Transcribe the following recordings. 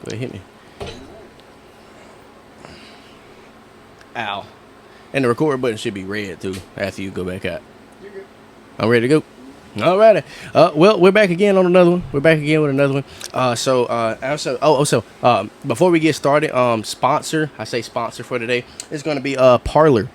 Go ahead, hit me. Ow. And the record button should be red, too, after you go back out. You're good. I'm ready to go. All righty. Well, we're back again on another one. We're back again with another one. Before we get started, sponsor for today is going to be Parlour.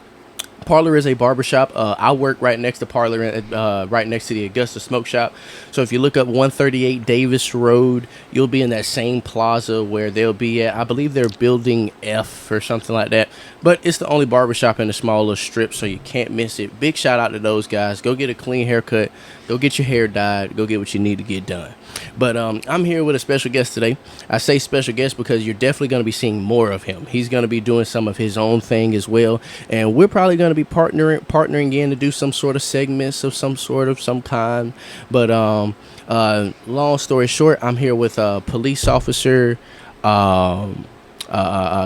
Parlour is a barbershop. I work right next to Parlour, right next to the Augusta Smoke Shop. So if you look up 138 Davis Road, you'll be in that same plaza where they'll be at. I believe they're building F or something like that. But it's the only barbershop in the small little strip, so you can't miss it. Big shout out to those guys. Go get a clean haircut. Go get your hair dyed. Go get what you need to get done. But I'm here with a special guest today. I say special guest because you're definitely going to be seeing more of him. He's going to be doing some of his own thing as well. And we're probably going to be partnering in to do some sort of segments of some kind. But long story short, I'm here with a police officer,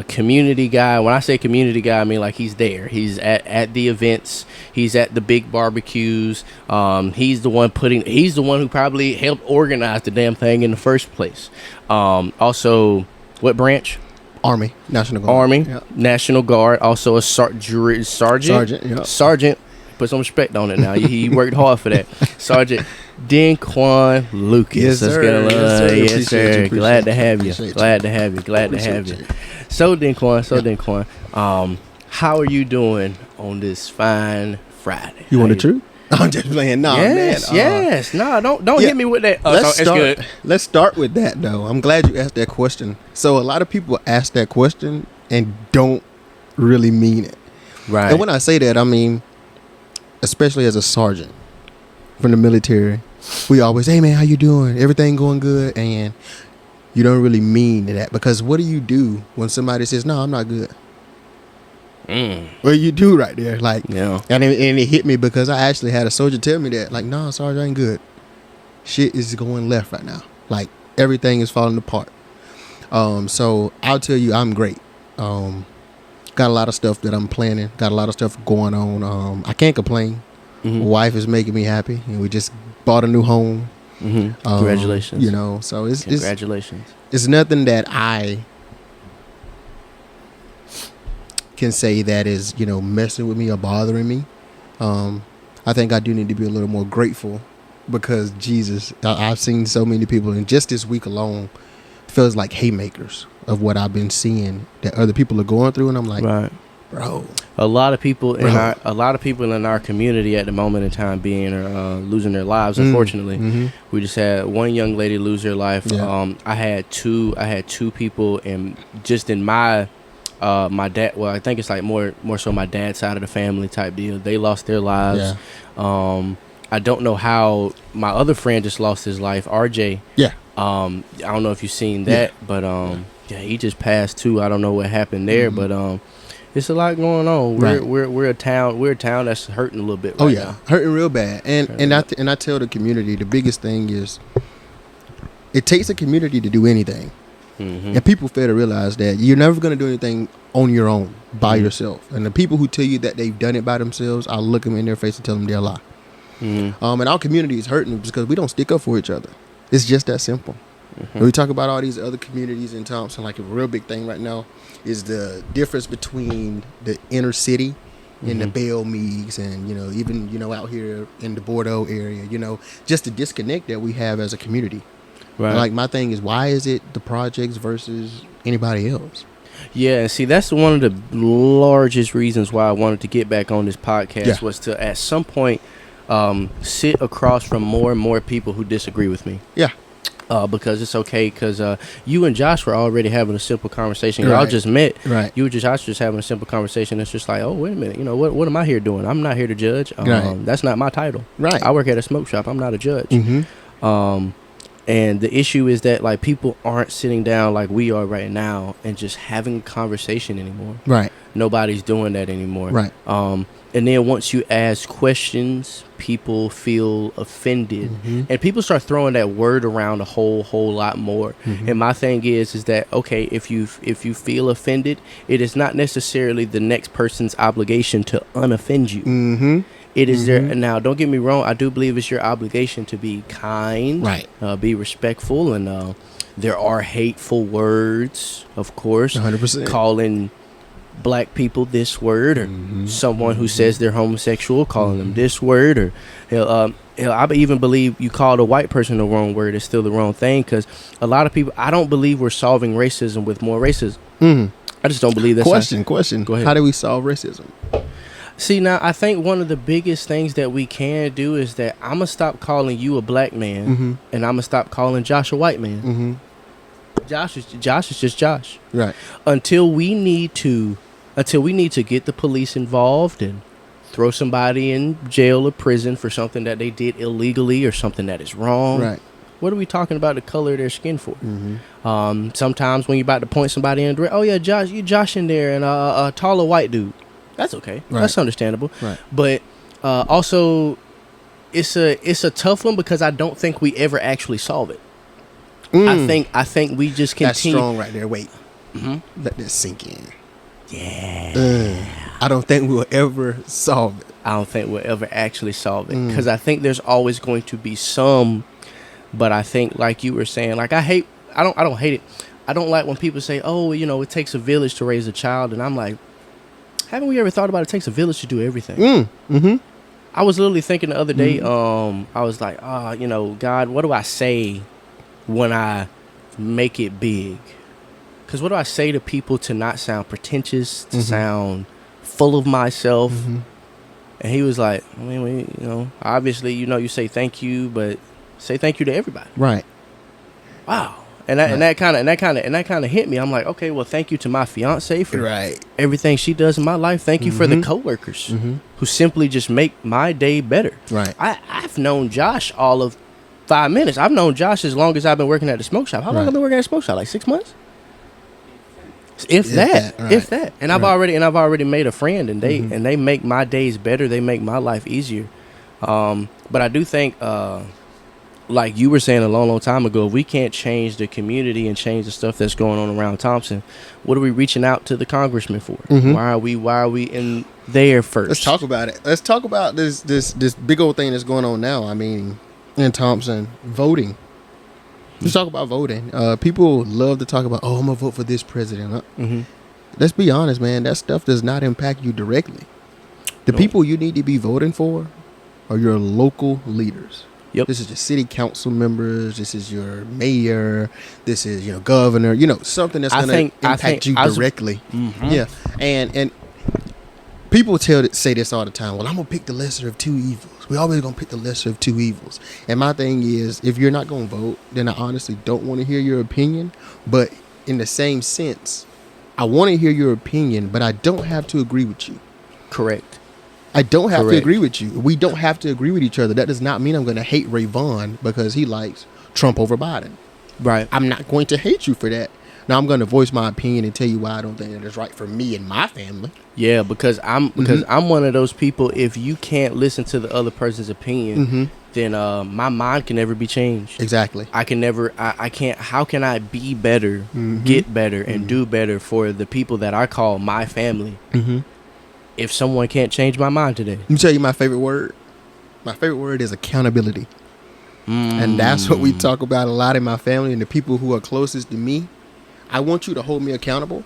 community guy. When I say community guy, I mean like he's there. He's at the events. He's at the big barbecues. He's the one who probably helped organize the damn thing in the first place. Also, what branch? Army, National Guard. Army, Yep. National Guard. Also a sergeant. Yep. Sergeant. Put some respect on it now. He worked hard for that. Sergeant DenKuan Lucas. Yes, sir. Yes, sir. Glad to have you. Appreciate Glad to have you. So DenKuan, how are you doing on this fine Friday? You want the truth? I'm just playing. No, yes, man. Yes. No, don't hit me with that. Let's start with that, though. I'm glad you asked that question. So a lot of people ask that question and don't really mean it. Right. And when I say that, I mean, especially as a sergeant from the military, we always, hey, man, how you doing? Everything going good? And you don't really mean that, because what do you do when somebody says, no, I'm not good? Well, you do right there. Like, yeah. And it hit me because I actually had a soldier tell me that, like, no, Sergeant, I ain't good. Shit is going left right now. Like, everything is falling apart. So I'll tell you, I'm great. Got a lot of stuff that I'm planning. Got a lot of stuff going on. I can't complain. Mm-hmm. Wife is making me happy, and we just bought a new home. Mm-hmm. Congratulations. So congratulations. It's nothing that I can say that is, messing with me or bothering me. I think I do need to be a little more grateful, because Jesus, I've seen so many people, and just this week alone feels like haymakers of what I've been seeing that other people are going through, and I'm like, right, bro. A lot of people in our community at the moment in time being losing their lives. Unfortunately, we just had one young lady lose her life. Yeah. I had two people in my my dad. Well, I think it's like more so my dad's side of the family type deal. They lost their lives. Yeah. I don't know how my other friend just lost his life, RJ. Yeah. I don't know if you've seen that, but he just passed too. I don't know what happened there, but it's a lot going on. We're a town that's hurting a little bit right now. Hurting real bad. And I tell the community, the biggest thing is it takes a community to do anything. Mm-hmm. And people fail to realize that you're never going to do anything on your own by yourself. And the people who tell you that they've done it by themselves, I'll look them in their face and tell them they're a lie. And our community is hurting because we don't stick up for each other. It's just that simple. When we talk about all these other communities in Thompson, like a real big thing right now is the difference between the inner city and the Belle Meads and, even, out here in the Bordeaux area, just the disconnect that we have as a community. Right. Like, my thing is, why is it the projects versus anybody else? Yeah, and see, that's one of the largest reasons why I wanted to get back on this podcast was to, at some point, sit across from more and more people who disagree with me. Yeah. Because it's okay, because you and Josh were already having a simple conversation. Y'all just met. Right. You and Josh just having a simple conversation. It's just like, oh, wait a minute. What am I here doing? I'm not here to judge. That's not my title. Right. I work at a smoke shop. I'm not a judge. And the issue is that, like, people aren't sitting down like we are right now and just having a conversation anymore. Right. Nobody's doing that anymore. Right. And then once you ask questions, people feel offended, and people start throwing that word around a whole lot more. And my thing is that, okay, if you feel offended, it is not necessarily the next person's obligation to unoffend you. It is there now. Don't get me wrong. I do believe it's your obligation to be kind, right? Be respectful, and There are hateful words, of course. 100%. Calling black people this word, or someone who says they're homosexual, calling them this word, or hell, I even believe you called a white person the wrong word, it's still the wrong thing, because a lot of people, I don't believe we're solving racism with more racism. I just don't believe that's Question. Go ahead. How do we solve racism? See, now, I think one of the biggest things that we can do is that I'm going to stop calling you a black man, and I'm going to stop calling Josh a white man. Josh is just Josh. Right. Until we need to get the police involved and throw somebody in jail or prison for something that they did illegally or something that is wrong. Right. What are we talking about the color of their skin for? Sometimes when you're about to point somebody in, oh yeah, Josh, you Josh in there, and a taller white dude. That's okay. Right. That's understandable. Right. But also, it's a tough one because I don't think we ever actually solve it. I think we just continue. That's strong right there. Wait. Let that sink in. Yeah. I don't think we'll ever solve it. I don't think we'll ever actually solve it because I think there's always going to be some. But I think, like you were saying, like I don't hate it. I don't like when people say, "Oh, it takes a village to raise a child," and I'm like, haven't we ever thought about it takes a village to do everything? I was literally thinking the other day. I was like, God, what do I say when I make it big? Because what do I say to people to not sound pretentious, to sound full of myself? And he was like, I mean, obviously, you say thank you, but say thank you to everybody. Right. Wow. And that kind of hit me. I'm like, okay, well, thank you to my fiance for everything she does in my life. Thank you for the coworkers who simply just make my day better. Right. I've known Josh all of 5 minutes. I've known Josh as long as I've been working at the smoke shop. How long have I been working at the smoke shop? Like 6 months? If that. And I've already made a friend, and they make my days better. They make my life easier. But I do think, like you were saying a long time ago, if we can't change the community and change the stuff that's going on around Thompson, what are we reaching out to the congressman for? Why are we in there first? Let's talk about it. Let's talk about this big old thing that's going on now. I mean, in Thompson, voting. Let's talk about voting. People love to talk about, I'm gonna vote for this president. Let's be honest, man. That stuff does not impact you directly. The people you need to be voting for are your local leaders. Yep. This is your city council members. This is your mayor. This is governor. Something that's going to impact you directly. Yeah, and people say this all the time. Well, I'm gonna pick the lesser of two evils. We always gonna pick the lesser of two evils. And my thing is, if you're not gonna vote, then I honestly don't want to hear your opinion. But in the same sense, I want to hear your opinion, but I don't have to agree with you. Correct. I don't have to agree with you. We don't have to agree with each other. That does not mean I'm going to hate Ray Vaughn because he likes Trump over Biden. Right. I'm not going to hate you for that. Now I'm going to voice my opinion and tell you why I don't think that is right for me and my family. Yeah, because I'm one of those people. If you can't listen to the other person's opinion, then my mind can never be changed. Exactly. I can never. I can't. How can I be better, get better, and do better for the people that I call my family? If someone can't change my mind today? Let me tell you my favorite word. My favorite word is accountability. And that's what we talk about a lot in my family and the people who are closest to me. I want you to hold me accountable.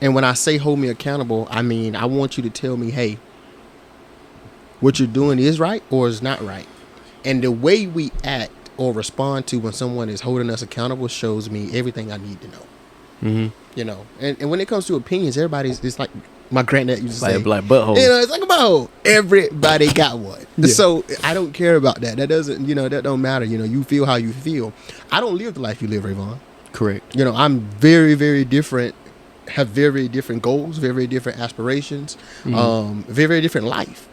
And when I say hold me accountable, I mean I want you to tell me, hey, what you're doing is right or is not right. And the way we act or respond to when someone is holding us accountable shows me everything I need to know. And when it comes to opinions, it's like my granddad used to say, like butthole. It's like a butthole. Everybody got one. So I don't care about that. That doesn't, that don't matter. You feel how you feel. I don't live the life you live, Rayvon. Correct. I'm very, very different, have very different goals, very, very different aspirations, very, very different life,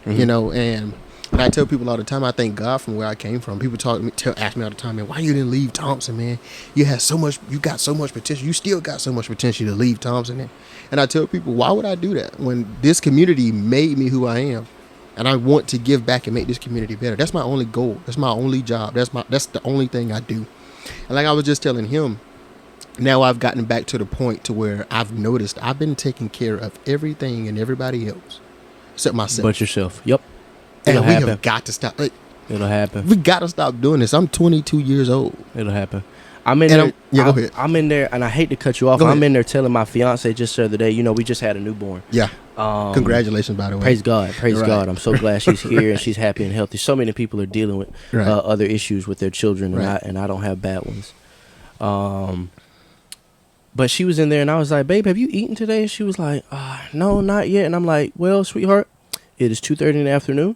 and I tell people all the time, I thank God from where I came from. People ask me all the time, man, why you didn't leave Thompson, man? You got so much potential. You still got so much potential to leave Thompson. And I tell people, why would I do that when this community made me who I am? And I want to give back and make this community better. That's my only goal. That's my only job. That's the only thing I do. And like I was just telling him, now I've gotten back to the point to where I've noticed I've been taking care of everything and everybody else except myself. But yourself. Yep. And we have got to stop. It'll happen. We got to stop doing this. I'm 22 years old. It'll happen. I'm in And there. go ahead. I'm in there, and I hate to cut you off. Go I'm ahead. in there telling my fiance just the other day. We just had a newborn. Yeah. Congratulations, by the way. Praise God. Praise Right. God. I'm so glad she's here and she's happy and healthy. So many people are dealing with Right. other issues with their children, and Right. I don't have bad ones. But she was in there, and I was like, "Babe, have you eaten today?" And she was like, "No, not yet." And I'm like, "Well, sweetheart, it is 2:30 in the afternoon.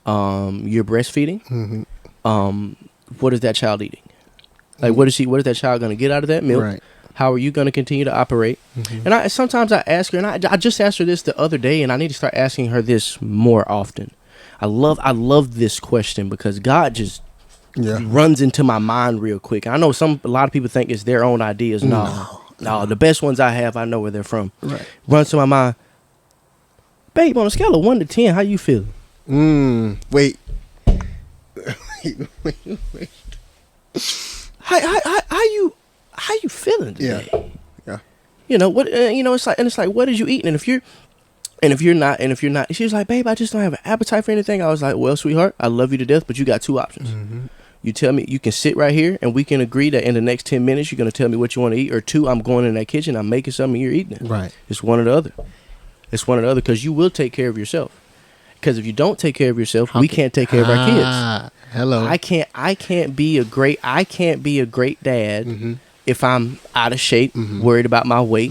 You're breastfeeding. Mm-hmm. What is that child eating? Like, what is that child going to get out of that milk? Right. How are you going to continue to operate?" Mm-hmm. And sometimes I ask her, and I just asked her this the other day, and I need to start asking her this more often. I love this question because God just runs into my mind real quick. I know a lot of people think it's their own ideas. No, the best ones I have, I know where they're from. Right. Runs to my mind. Babe, on a scale of 1 to 10, how you feel? Wait. How you feeling today? Yeah. What? It's like, what is you eating? And if you're not, she was like, "Babe, I just don't have an appetite for anything." I was like, "Well, sweetheart, I love you to death, but you got 2 options. Mm-hmm. You tell me, you can sit right here and we can agree that in the next 10 minutes you're gonna tell me what you want to eat, or 2, I'm going in that kitchen, I'm making something, and you're eating it. Right. It's one or the other. It's one or the other, because you will take care of yourself. Because if you don't take care of yourself, we can't take care of our kids. Hello. I can't be a great dad if I'm out of shape, worried about my weight.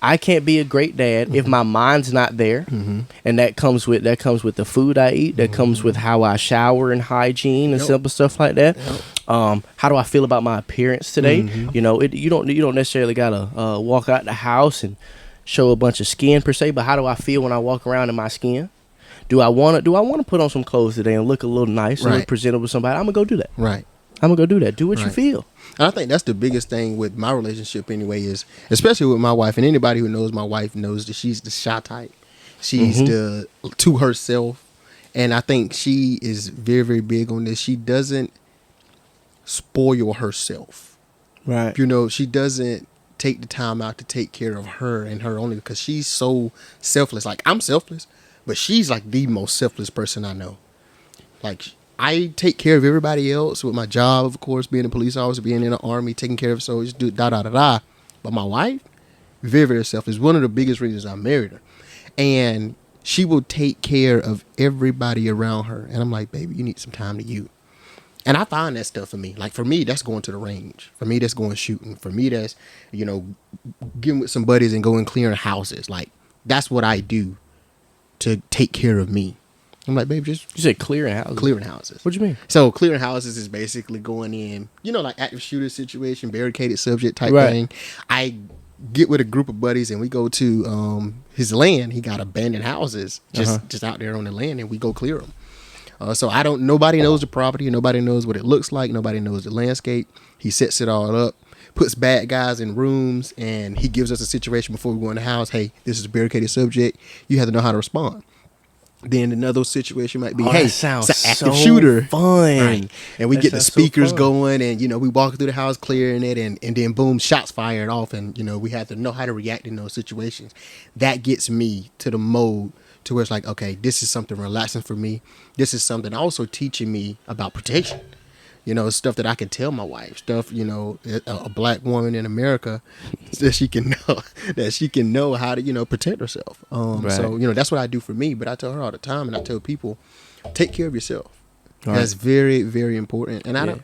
I can't be a great dad if my mind's not there, and that comes with the food I eat. That comes with how I shower and hygiene and simple stuff like that. How do I feel about my appearance today? You don't necessarily gotta walk out the house and show a bunch of skin per se, but how do I feel when I walk around in my skin? Do I want to put on some clothes today and look a little nice and look presentable with somebody? I'm gonna go do that. Right. I'm gonna go do that. Do what you feel. And I think that's the biggest thing with my relationship anyway, is especially with my wife, and anybody who knows my wife knows that she's the shy type. She's the to herself. And I think she is very, very big on this. She doesn't spoil herself. Right. She doesn't take the time out to take care of her and her only, because she's so selfless. Like, I'm selfless, but she's like the most selfless person I know. Like, I take care of everybody else with my job, of course, being a police officer, being in the Army, taking care of soldiers, do da-da-da-da. But my wife, very, very selfless. One of the biggest reasons I married her. And she will take care of everybody around her. And I'm like, baby, you need some time to you. And I find that stuff for me. Like, for me, that's going to the range. For me, that's going shooting. For me, that's, getting with some buddies and going clearing houses. Like, that's what I do to take care of me. I'm like, babe, you said clearing houses. Clearing houses. What you mean? So clearing houses is basically going in, like active shooter situation, barricaded subject type thing. I get with a group of buddies and we go to his land. He got abandoned houses just out there on the land, and we go clear them. So nobody knows the property. Nobody knows what it looks like. Nobody knows the landscape. He sets it all up, puts bad guys in rooms, and he gives us a situation before we go in the house. Hey, this is a barricaded subject. You have to know how to respond. Then another situation might be, hey, that sounds it's an active so shooter. fun. Right. And we That get the sounds so speakers fun. going, and, we walk through the house clearing it, and then boom, shots fired off, and, we have to know how to react in those situations. That gets me to the mode to where it's like, okay, this is something relaxing for me. This is something also teaching me about protection. Stuff that I can tell my wife, stuff, a black woman in America, that she can know how to, protect herself. So, that's what I do for me. But I tell her all the time, and I tell people, take care of yourself. Right. That's very, very important. And I don't,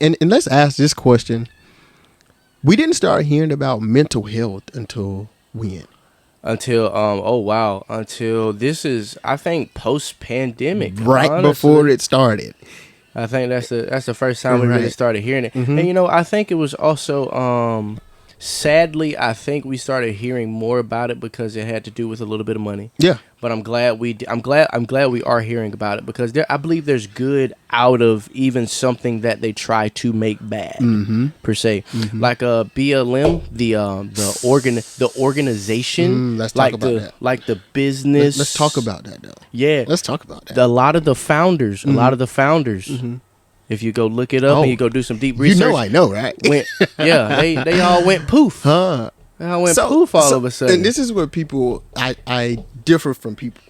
and let's ask this question. We didn't start hearing about mental health until when? Until this is, I think, post-pandemic. Right, honestly, before it started. I think that's the first time we really started hearing it. And I think it was also sadly, I think we started hearing more about it because it had to do with a little bit of money. Yeah. But I'm glad we are hearing about it, because I believe there's good out of even something that they try to make bad per se. Like BLM, the organization. Let's talk about that. Like the business. Let's talk about that though. Yeah. Let's talk about that. A lot of the founders. If you go look it up and you go do some deep research, I know, right? They all went poof. They all went poof all of a sudden. And this is where I differ from people.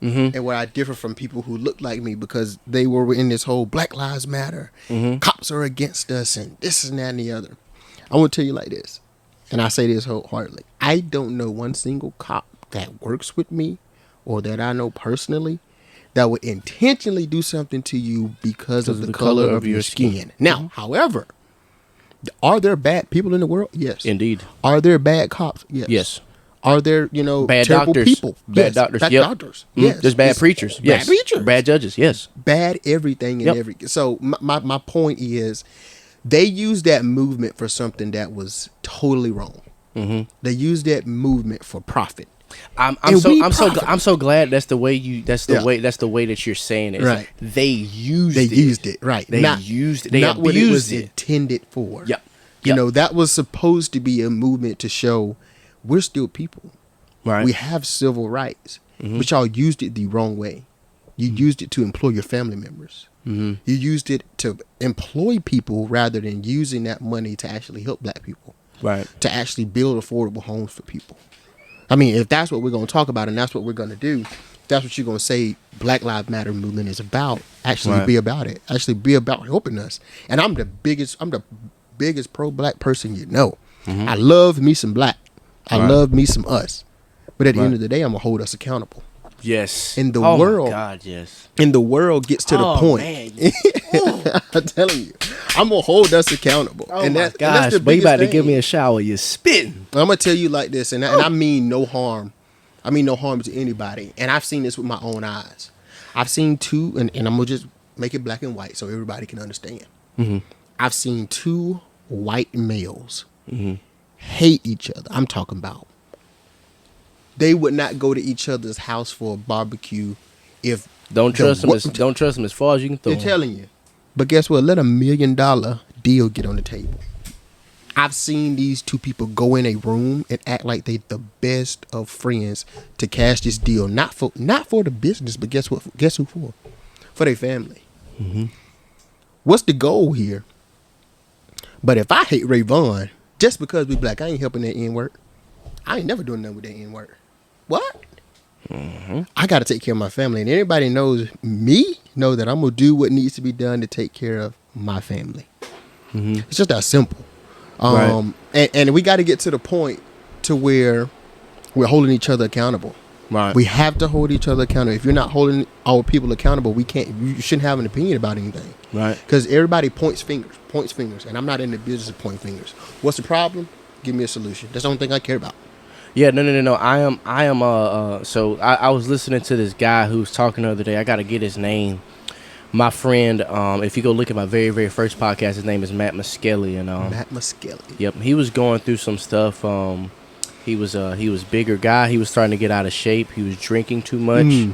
and where I differ from people who look like me because they were in this whole Black Lives Matter, cops are against us, and this and that and the other. I want to tell you like this, and I say this wholeheartedly. I don't know one single cop that works with me or that I know personally that would intentionally do something to you because of the color of your skin. Now, however, are there bad people in the world? Yes. Indeed. Are there bad cops? Yes. Yes. Are there, bad terrible doctors, people? bad doctors, Bad yep. doctors. Yes. There's bad preachers, yes. Bad preachers. Bad judges, yes. Bad everything and every. So my point is, they used that movement for something that was totally wrong. They used that movement for profit. I'm so glad that's the way that you're saying it. Right. They used it. Right. They used it. They not what it was abused it. intended for. Yep. That was supposed to be a movement to show we're still people. Right. We have civil rights, but y'all used it the wrong way. You used it to employ your family members. You used it to employ people rather than using that money to actually help black people. Right. To actually build affordable homes for people. I mean, if that's what we're going to talk about and that's what we're going to do, if that's what you're going to say Black Lives Matter movement is about, actually be about it. Actually be about helping us. And I'm the biggest pro-black person you know. I love me some black. I love me some us. But at the end of the day, I'm going to hold us accountable. Yes. In the world. My God, yes. And the world gets to the point. Man. I'm telling you. I'm going to hold us accountable. Oh, my gosh. But you about to give me a shower. You're spitting. I'm going to tell you like this, and I mean no harm. I mean no harm to anybody. And I've seen this with my own eyes. I've seen two, and I'm going to just make it black and white so everybody can understand. I've seen two white males hate each other. I'm talking about. They would not go to each other's house for a barbecue if don't trust them as far as you can throw. They're telling you. But guess what? Let $1 million deal get on the table. I've seen these two people go in a room and act like they the best of friends to cash this deal. Not for the business, but guess what? Guess who for? For their family. What's the goal here? But if I hate Ray Vaughn just because we black, I ain't helping that N-word. I ain't never doing nothing with that N-word. What? I got to take care of my family. And anybody knows me, know that I'm going to do what needs to be done to take care of my family. It's just that simple. Right. And we got to get to the point to where we're holding each other accountable. Right. We have to hold each other accountable. If you're not holding our people accountable, you shouldn't have an opinion about anything. Right. Because everybody points fingers. And I'm not in the business of pointing fingers. What's the problem? Give me a solution. That's the only thing I care about. Yeah, no. I am. So I was listening to this guy who was talking the other day. I got to get his name. My friend, if you go look at my very, very first podcast, his name is Matt Muskelly. And Matt Muskelly. Yep, he was going through some stuff. He was bigger guy. He was starting to get out of shape. He was drinking too much.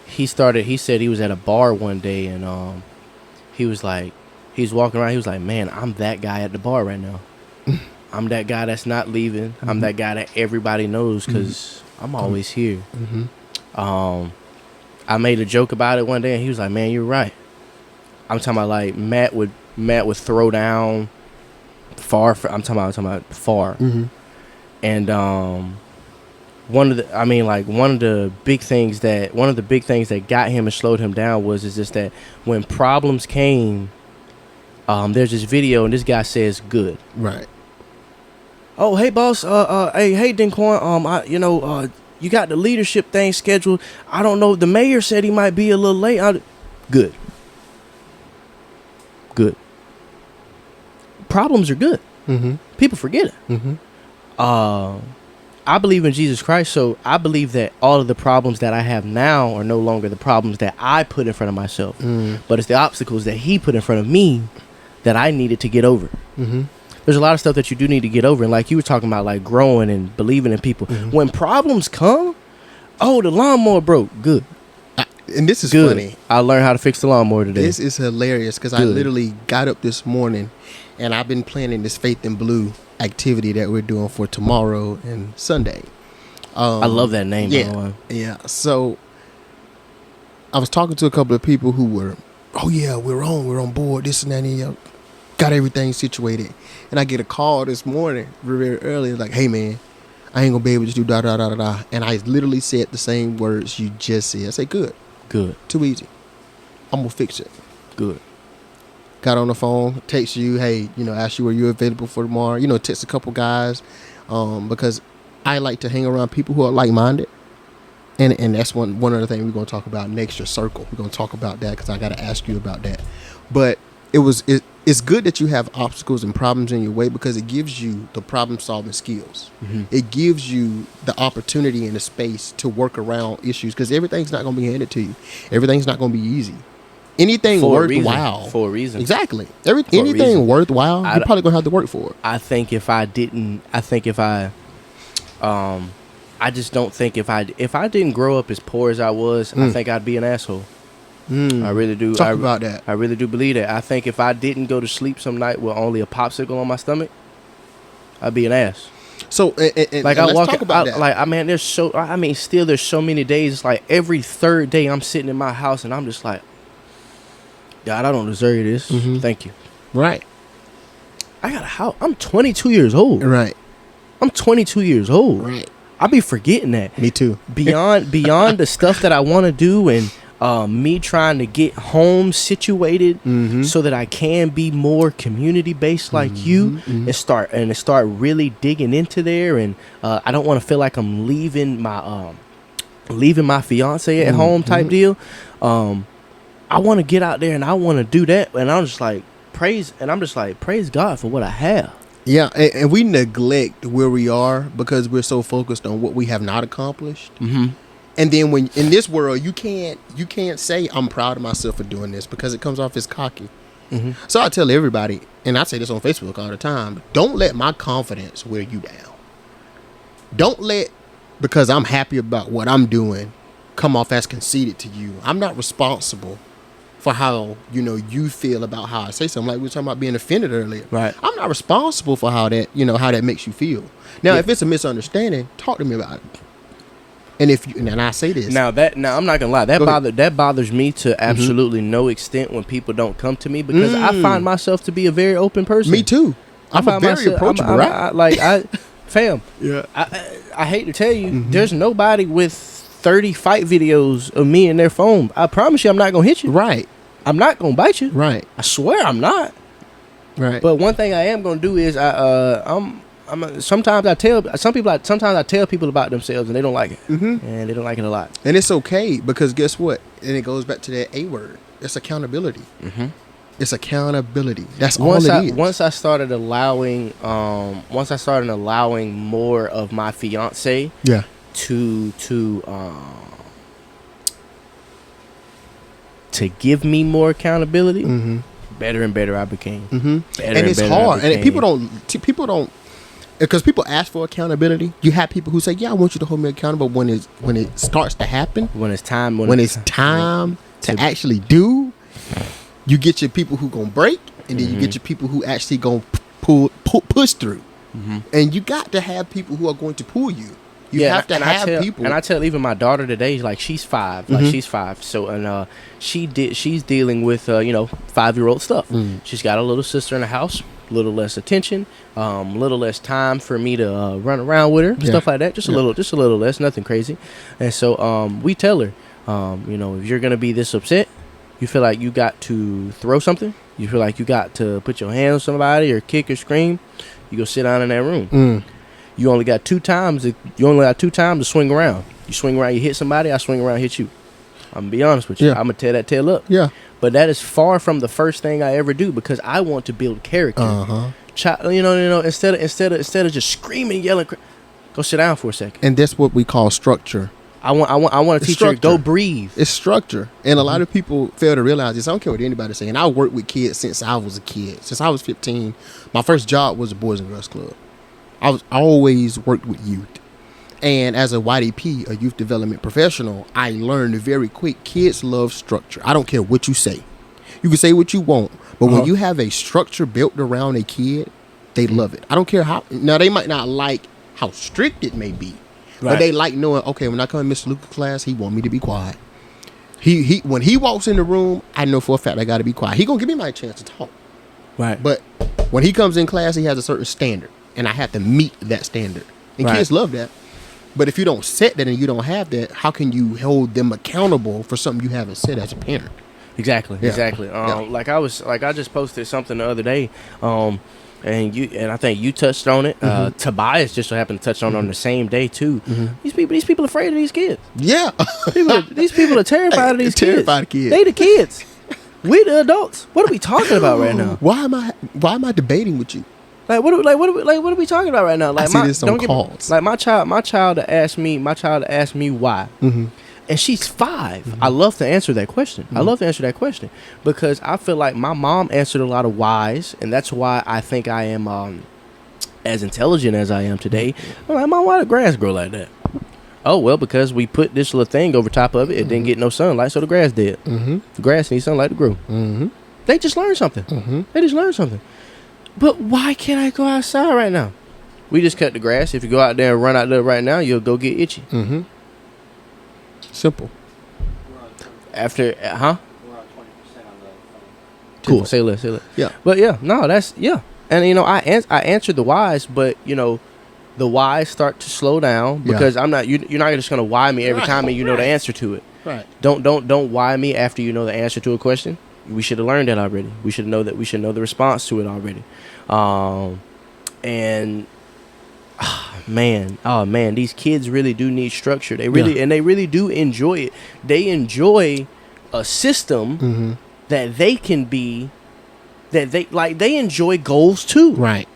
He said he was at a bar one day and he was walking around. He was like, man, I'm that guy at the bar right now. I'm that guy that's not leaving. I'm that guy that everybody knows because I'm always here. I made a joke about it one day, and he was like, "Man, you're right." I'm talking about like Matt would throw down far. I'm talking about far. And one of the big things that got him and slowed him down was just that when problems came, there's this video and this guy says, "Good." Right. Oh, hey boss, hey DenKuan, you got the leadership thing scheduled. I don't know. The mayor said he might be a little late. Good. Problems are good. People forget it. I believe in Jesus Christ, so I believe that all of the problems that I have now are no longer the problems that I put in front of myself, but it's the obstacles that He put in front of me that I needed to get over. There's a lot of stuff that you do need to get over. And like you were talking about, like growing and believing in people. When problems come, the lawnmower broke. Good. And this is funny. I learned how to fix the lawnmower today. This is hilarious because I literally got up this morning and I've been planning this Faith in Blue activity that we're doing for tomorrow and Sunday. I love that name. Yeah. By the way. Yeah. So I was talking to a couple of people who were, we're on board, this and that, and got everything situated. And I get a call this morning very early, like, hey man, I ain't gonna be able to do da da da da da. And I literally said the same words you just said. I say, good. Too easy. I'm gonna fix it. Good. Got on the phone, text you, hey, ask you, are you available for tomorrow? Text a couple guys, because I like to hang around people who are like-minded. And that's one other thing we're going to talk about next, your circle. We're going to talk about that because I got to ask you about that. But it's good that you have obstacles and problems in your way because it gives you the problem-solving skills. Mm-hmm. It gives you the opportunity and the space to work around issues because everything's not going to be handed to you. Everything's not going to be easy. Anything worthwhile. For a reason. Exactly. Anything worthwhile, you're probably going to have to work for it. I just don't think if I didn't grow up as poor as I was, I think I'd be an asshole. I really do. Talk about that. I really do believe that. I think if I didn't go to sleep some night with only a popsicle on my stomach, I'd be an ass. So, like I walk about that. Like, there's so many days. It's like every third day I'm sitting in my house and I'm just like, God, I don't deserve this. Mm-hmm. Thank you. Right. I got a house. I'm 22 years old. Right. I'm 22 years old. Right. I be forgetting that. Me too. Beyond the stuff that I want to do and me trying to get home situated so that I can be more community based like you and start really digging into there. And I don't want to feel like I'm leaving my fiance at home type deal. I want to get out there and I want to do that. And I'm just like, praise God for what I have. Yeah, and we neglect where we are because we're so focused on what we have not accomplished. Mm-hmm. And then when in this world, you can't say I'm proud of myself for doing this because it comes off as cocky. Mm-hmm. So I tell everybody, and I say this on Facebook all the time, don't let my confidence wear you down. Don't let, because I'm happy about what I'm doing, come off as conceited to you. I'm not responsible for how you feel about how I say something. Like we were talking about being offended earlier. Right. I'm not responsible for how that makes you feel. Now, if it's a misunderstanding, talk to me about it. And I say this. Now I'm not gonna lie. That bothers me to absolutely no extent when people don't come to me because I find myself to be a very open person. Me too. I'm very approachable, right? Fam. Yeah. I hate to tell you, there's nobody with 30 fight videos of me in their phone. I promise you I'm not gonna hit you. Right. I'm not gonna bite you. Right. I swear I'm not. Right. But one thing I am gonna do is sometimes I tell people about themselves and they don't like it. Mm-hmm. And they don't like it a lot. And it's okay because guess what? And it goes back to that A word. It's accountability. Mm-hmm. It's accountability. That's all it is. Once I started allowing more of my fiance. Yeah. to give me more accountability, better and better I became. And it's hard, and people don't, because people ask for accountability. You have people who say, "Yeah, I want you to hold me accountable." When it starts to happen, when it's time to actually do, you get your people who gonna break, and then you get your people who actually gonna push through. And you got to have people who are going to pull you. You have to have people. And I tell even my daughter today, like she's 5. Like she's 5. So and she's dealing with 5-year-old stuff. She's got a little sister in the house, a little less attention, little less time for me to run around with her, stuff like that. Just a little less, nothing crazy. And so we tell her, if you're gonna be this upset, you feel like you got to throw something, you feel like you got to put your hand on somebody or kick or scream, you go sit down in that room. You only got 2 times. You only got 2 times to swing around. You swing around, you hit somebody. I swing around, hit you. I'm gonna be honest with you. I'm gonna tear that tail up. Yeah. But that is far from the first thing I ever do because I want to build character. Instead of just screaming, yelling, go sit down for a second. And that's what we call structure. I want to teach her go breathe. It's structure, and a lot of people fail to realize this. I don't care what anybody's saying. I worked with kids since I was a kid. Since I was 15, my first job was a Boys and Girls Club. I always worked with youth. And as a YDP, a youth development professional, I learned very quick, kids love structure. I don't care what you say. You can say what you want, but when you have a structure built around a kid, they love it. I don't care how. Now, they might not like how strict it may be, but they like knowing, okay, when I come in Mr. Lucas' class, he want me to be quiet. When he walks in the room, I know for a fact I got to be quiet. He going to give me my chance to talk. Right. But when he comes in class, he has a certain standard. And I have to meet that standard. and kids love that. But if you don't set that and you don't have that, how can you hold them accountable for something you haven't set as a parent? Exactly. Like I just posted something the other day, and I think you touched on it. Tobias just so happened to touch on the same day too. These people afraid of these kids. Yeah, these people are terrified of these terrified kids. Kids. They the kids. We the adults. What are we talking about right now? Why am I debating with you? What are we talking about right now? Like, I see this on calls. Like my child to ask me why, and she's 5. I love to answer that question. I love to answer that question because I feel like my mom answered a lot of whys, and that's why I think I am as intelligent as I am today. I'm like, Mom, why the grass grow like that? Oh, well, because we put this little thing over top of it. It didn't get no sunlight, so the grass dead. The grass needs sunlight to grow. They just learned something. They just learned something. But why can't I go outside right now? We just cut the grass. If you go out there and run out there right now, you'll go get itchy. Simple. After, We're on 20% on the Cool. Say less. Yeah. But and I answered the whys, but the whys start to slow down because I'm not. You're not just gonna why me every time and you know the answer to it. Right. Don't why me after you know the answer to a question. We should have learned that already. We should know that. We should know the response to it already. Man, these kids really do need structure. They really do enjoy it. They enjoy a system that they can be. That they enjoy goals too. Right.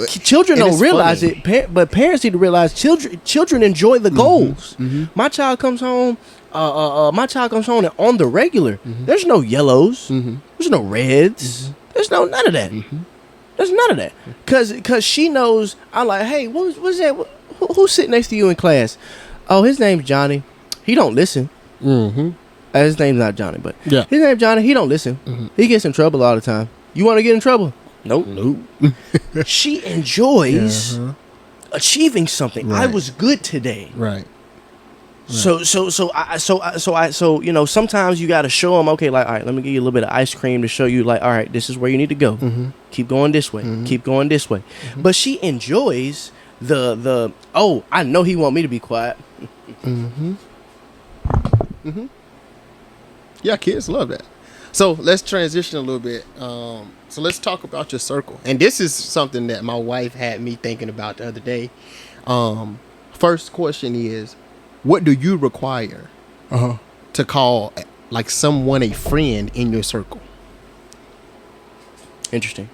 Children don't realize it, but parents need to realize children enjoy the goals. My child comes home. And on the regular, there's no yellows, there's no reds, there's none of that. There's none of that, cause she knows. I'm like, hey, what's that? Who's sitting next to you in class? Oh, his name's Johnny. He don't listen. His name's not Johnny, but his name's Johnny. He don't listen. He gets in trouble all the time. You want to get in trouble? Nope. She enjoys achieving something. Right. I was good today. Right. So sometimes you got to show them, okay, like, all right, let me give you a little bit of ice cream to show you, like, all right, this is where you need to go. Keep going this way. Keep going this way. But she enjoys the I know he want me to be quiet. Yeah, kids love that. So let's transition a little bit. So let's talk about your circle. And this is something that my wife had me thinking about the other day. First question is, what do you require to call like someone a friend in your circle? Interesting.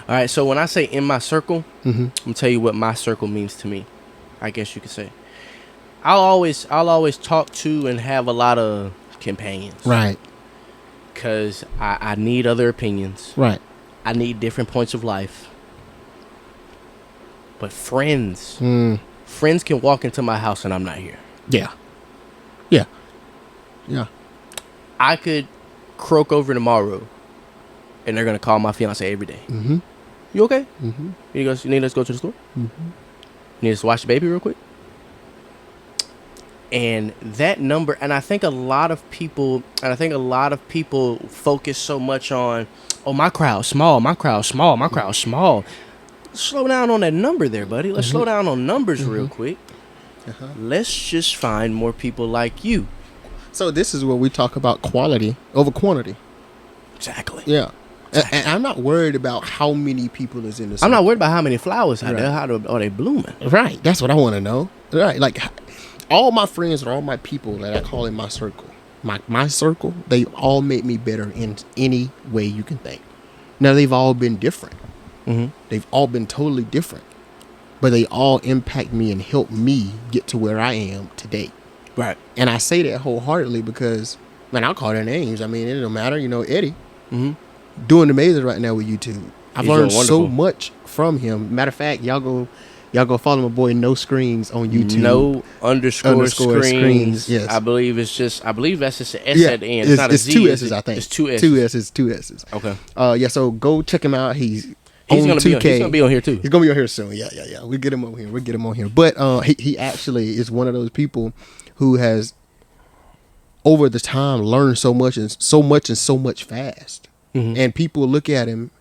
All right, so when I say in my circle, I'm gonna tell you what my circle means to me. I guess you could say. I'll always talk to and have a lot of companions. Right. Cause I need other opinions. Right. I need different points of life. But friends can walk into my house and I'm not here. Yeah. I could croak over tomorrow and they're going to call my fiance every day. You okay? You need us to go to the store? You need us to watch the baby real quick? And that number, and I think a lot of people focus so much on, my crowd's small. Slow down on that number there, buddy. Let's slow down on numbers real quick. Let's just find more people like you. So this is where we talk about quality over quantity. Exactly. Yeah. And I'm not worried about how many people is in the circle. I'm not worried about how many flowers out there. How are they blooming? Right. That's what I want to know. Right. Like all my friends and all my people that I call in my circle, my circle, they all make me better in any way you can think. Now, they've all been different. They've all been totally different. But they all impact me and help me get to where I am today. Right. And I say that wholeheartedly because, man, I'll call their names. I mean, it don't matter. Eddie. Doing amazing right now with YouTube. I've learned so much from him. Matter of fact, y'all go follow my boy No Screens on YouTube. No underscore screens. Yes. I believe that's just an S at the end. It's not a Z. Two S's, I think. It's two S's. Two S's. Okay. So go check him out. He's gonna 2K. He's gonna be on here too. He's gonna be on here soon. Yeah. We'll get him on here. But he actually is one of those people who has over the time learned so much fast. and people look at him,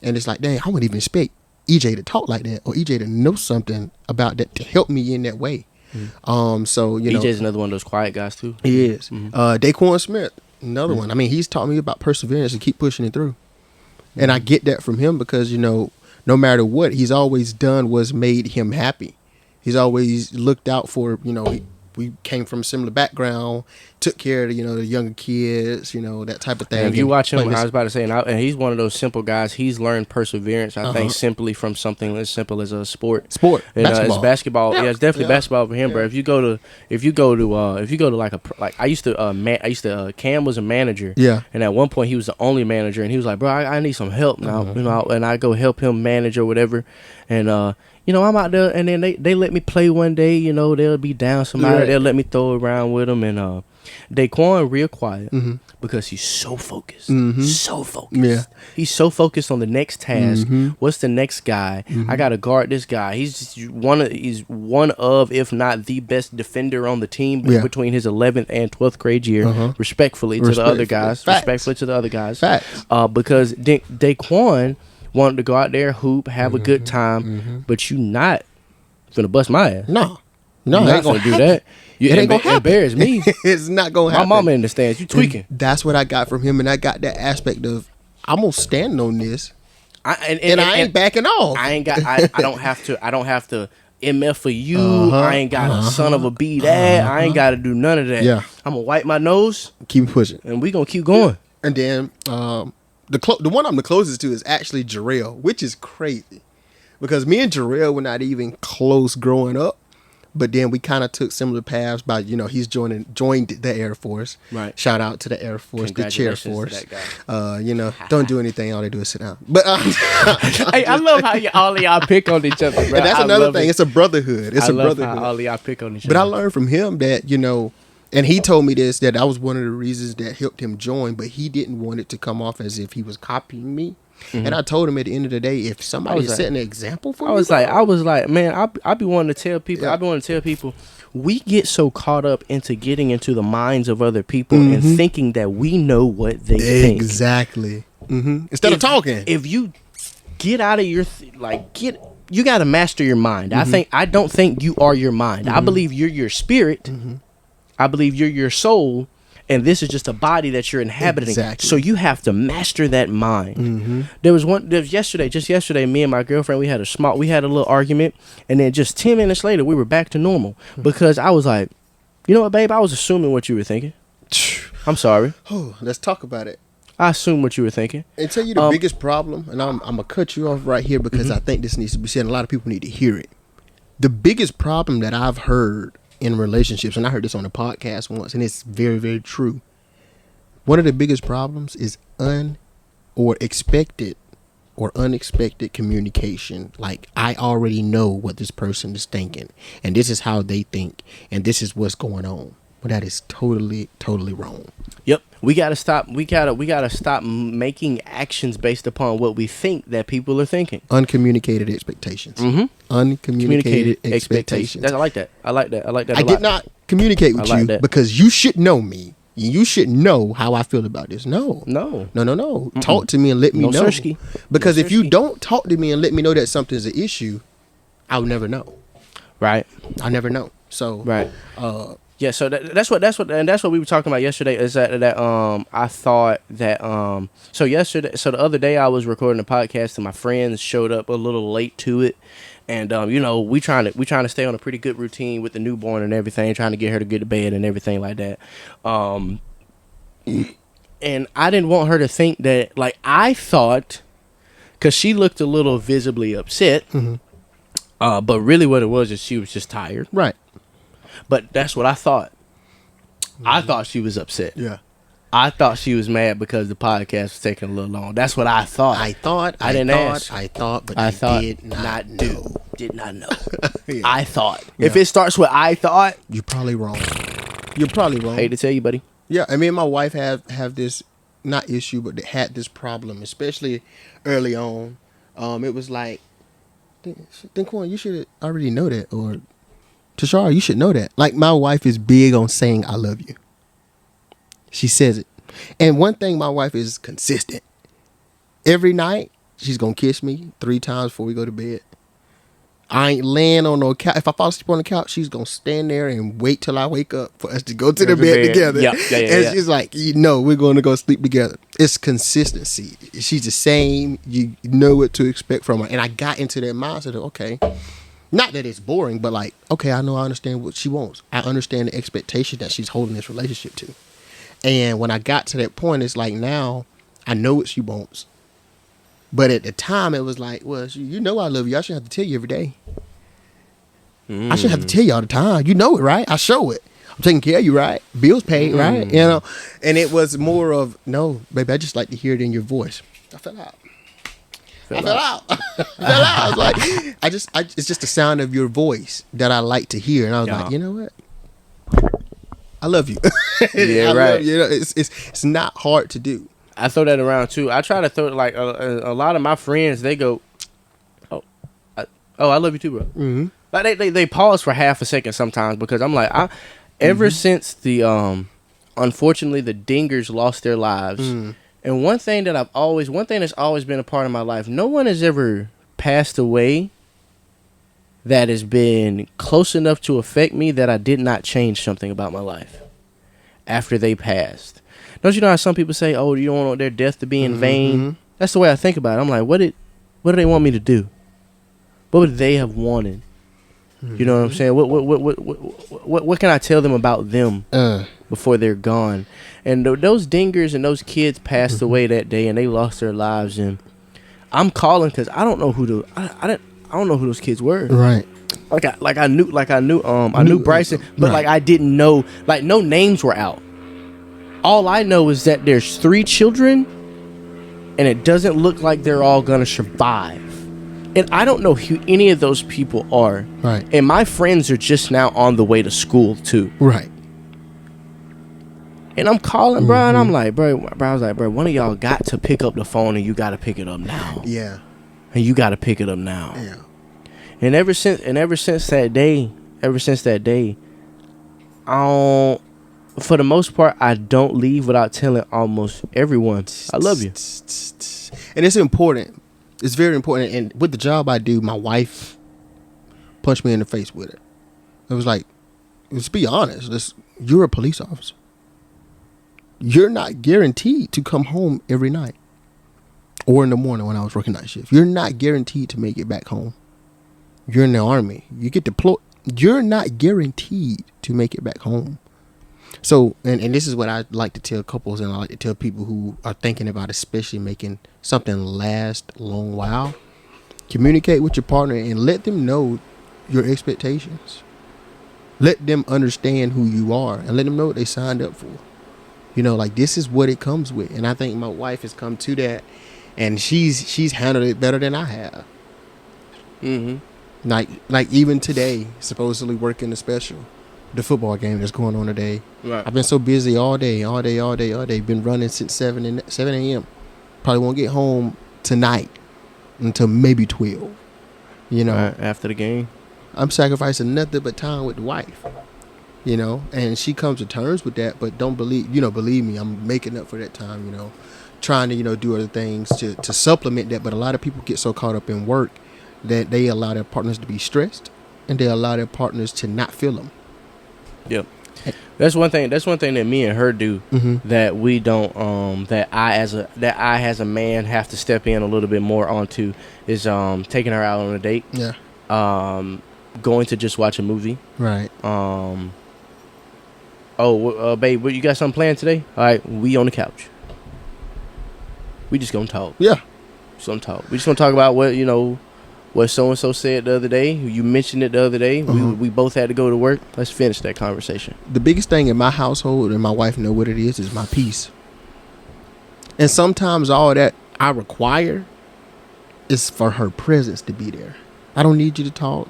and it's like, dang, I wouldn't even expect EJ to talk like that, or EJ to know something about that to help me in that way. So EJ's another one of those quiet guys too. He is. DenKuan Smith, another one. I mean, he's taught me about perseverance and keep pushing it through, and I get that from him because no matter what he's always done was made him happy. He's always looked out for we came from a similar background, took care of the younger kids, that type of thing. And if you watch him, I was about to say, and he's one of those simple guys. He's learned perseverance, I think, simply from something as simple as a sport. And, basketball. It's basketball. Yeah, it's definitely basketball for him, bro. If you go to Cam was a manager. Yeah. And at one point he was the only manager, and he was like, bro, I need some help now, and I go help him manage or whatever, and I'm out there, and then they let me play one day. They'll be down somebody. Right. They'll let me throw around with them. And DenKuan real quiet because he's so focused. So focused. Yeah. He's so focused on the next task. What's the next guy? I got to guard this guy. He's one of, if not the best defender on the team between his 11th and 12th grade year, respectfully to the other guys. Facts. Respectfully to the other guys. Facts. Because DenKuan wanted to go out there, hoop, have a good time, but you not finna bust my ass. No, you ain't gonna do that. You ain't gonna embarrass me. It's not gonna happen. My mama in the stands. You tweaking. And that's what I got from him, and I got that aspect of I'm gonna stand on this, and I ain't backing off. I don't have to MF for you. I ain't got a son of a B that. I ain't got to do none of that. Yeah, I'm gonna wipe my nose, keep pushing, and we gonna keep going. And then the one I'm the closest to is actually Jarrell, which is crazy because me and Jarrell were not even close growing up, but then we kind of took similar paths by he's joined the Air Force. Right. Shout out to the Air Force, the Chair Force. Don't do anything. All they do is sit down. But hey, I love how all of y'all pick on each other, bro. And that's another thing. It's a brotherhood. It's a brotherhood. How all of y'all pick on each other. But I learned from him that and he told me this, that was one of the reasons that helped him join, but he didn't want it to come off as if he was copying me. And I told him at the end of the day, if somebody is setting an example for me. I was like, man, I be wanting to tell people, we get so caught up into getting into the minds of other people and thinking that we know what they think. Exactly. Instead of talking. If you get out of your, you got to master your mind. I don't think you are your mind. I believe you're your spirit. I believe you're your soul, and this is just a body that you're inhabiting. Exactly. So you have to master that mind. There was yesterday, me and my girlfriend, we had a little argument, and then just 10 minutes later, we were back to normal because I was like, you know what, babe, I was assuming what you were thinking. I'm sorry. Oh, let's talk about it. I assumed what you were thinking. And tell you the biggest problem, and I'm going to cut you off right here because I think this needs to be said, and a lot of people need to hear it. The biggest problem that I've heard in relationships, and I heard this on a podcast once, and it's very, very true. One of the biggest problems is unexpected communication. Like, I already know what this person is thinking, and this is how they think, and this is what's going on. But that is totally, totally wrong. Yep. We gotta stop. We gotta stop making actions based upon what we think that people are thinking. Uncommunicated expectations. Uncommunicated expectations. I like that. I did not communicate with you because you should know me. You should know how I feel about this. No. Talk to me and let me know. Sirski. Because if you don't talk to me and let me know that something's an issue, I'll never know. Right. I'll never know. So right. Yeah, so that's what we were talking about yesterday. Is that I thought that the other day I was recording a podcast and my friends showed up a little late to it, and we trying to stay on a pretty good routine with the newborn and everything, trying to get her to get to bed and everything like that. And I didn't want her to think that, I thought, because she looked a little visibly upset, but really what it was is she was just tired. Right. But that's what I thought. I thought she was upset. Yeah. I thought she was mad because the podcast was taking a little long. That's what I thought. I did not know. Did not know. Yeah. I thought. Yeah. If it starts with I thought, you're probably wrong. You're probably wrong. Hate to tell you, buddy. Yeah, I mean, my wife have this, not issue, but they had this problem, especially early on. It was like, DenKuan, you should already know that, or Tashara, you should know that. Like, my wife is big on saying I love you. She says it. And one thing, my wife is consistent. Every night, she's going to kiss me 3 times before we go to bed. I ain't laying on no couch. If I fall asleep on the couch, she's going to stand there and wait till I wake up for us to go to the bed together. Yep. And she's like, we're going to go sleep together. It's consistency. She's the same. You know what to expect from her. And I got into that mindset of, okay, not that it's boring, but like, okay, I understand what she wants. I understand the expectation that she's holding this relationship to. And when I got to that point, it's like now I know what she wants. But at the time, it was like, well, you know I love you. I shouldn't have to tell you every day. I shouldn't have to tell you all the time. You know it, right? I show it. I'm taking care of you, right? Bills paid, right? You know? And it was more of, no, baby, I just like to hear it in your voice. I fell out. I fell out. I was like, it's just the sound of your voice that I like to hear. And I was like, you know what? I love you. Yeah, right. You know, it's not hard to do. I throw that around too. I try to throw it like a lot of my friends. They go, I love you too, bro. Mm-hmm. Like they pause for half a second sometimes because I'm like, ever since the unfortunately the Dingers lost their lives, and one thing that's always been a part of my life. No one has ever passed away that has been close enough to affect me that I did not change something about my life after they passed. Don't you know how some people say, oh, you don't want their death to be in vain? Mm-hmm. That's the way I think about it. I'm like, what do they want me to do? What would they have wanted? Mm-hmm. You know what I'm saying? What can I tell them about them before they're gone? And those Dingers and those kids passed away that day, and they lost their lives. And I'm calling because I don't know who I don't know who those kids were. Right. I knew Bryson, but like I didn't know. Like no names were out. All I know is that there's 3 children, and it doesn't look like they're all gonna survive. And I don't know who any of those people are. Right. And my friends are just now on the way to school too. Right. And I'm calling, bro, and I'm like, bro, I was like, bro, one of y'all got to pick up the phone, and you got to pick it up now. Yeah. And you got to pick it up now. Yeah. And ever since that day, for the most part, I don't leave without telling almost everyone I love you. And it's important. It's very important. And with the job I do, my wife punched me in the face with it. It was like, let's be honest. You're a police officer. You're not guaranteed to come home every night or in the morning when I was working night shift. You're not guaranteed to make it back home. You're in the Army. You get deployed. You're not guaranteed to make it back home. So, and this is what I like to tell couples, and I like to tell people who are thinking about especially making something last a long while. Communicate with your partner and let them know your expectations. Let them understand who you are and let them know what they signed up for. You know, like this is what it comes with. And I think my wife has come to that, and she's handled it better than I have. Mm-hmm. Like even today, supposedly working the football game that's going on today. Right. I've been so busy all day. Been running since 7 a.m. Probably won't get home tonight until maybe 12. You know, after the game, I'm sacrificing nothing but time with the wife. You know, and she comes to terms with that, but believe me, I'm making up for that time. You know, trying to do other things to supplement that. But a lot of people get so caught up in work that they allow their partners to be stressed, and they allow their partners to not feel them. Yep. That's one thing that me and her do that we don't that I as a man have to step in a little bit more onto is taking her out on a date. Yeah. Going to just watch a movie. Right. Babe, you got something planned today? All right, we on the couch. We just gonna talk. Yeah. Just gonna talk. We just gonna talk about what so-and-so said the other day. You mentioned it the other day. We both had to go to work. Let's finish that conversation. The biggest thing in my household, and my wife know what it is my peace. And sometimes all that I require is for her presence to be there. I don't need you to talk.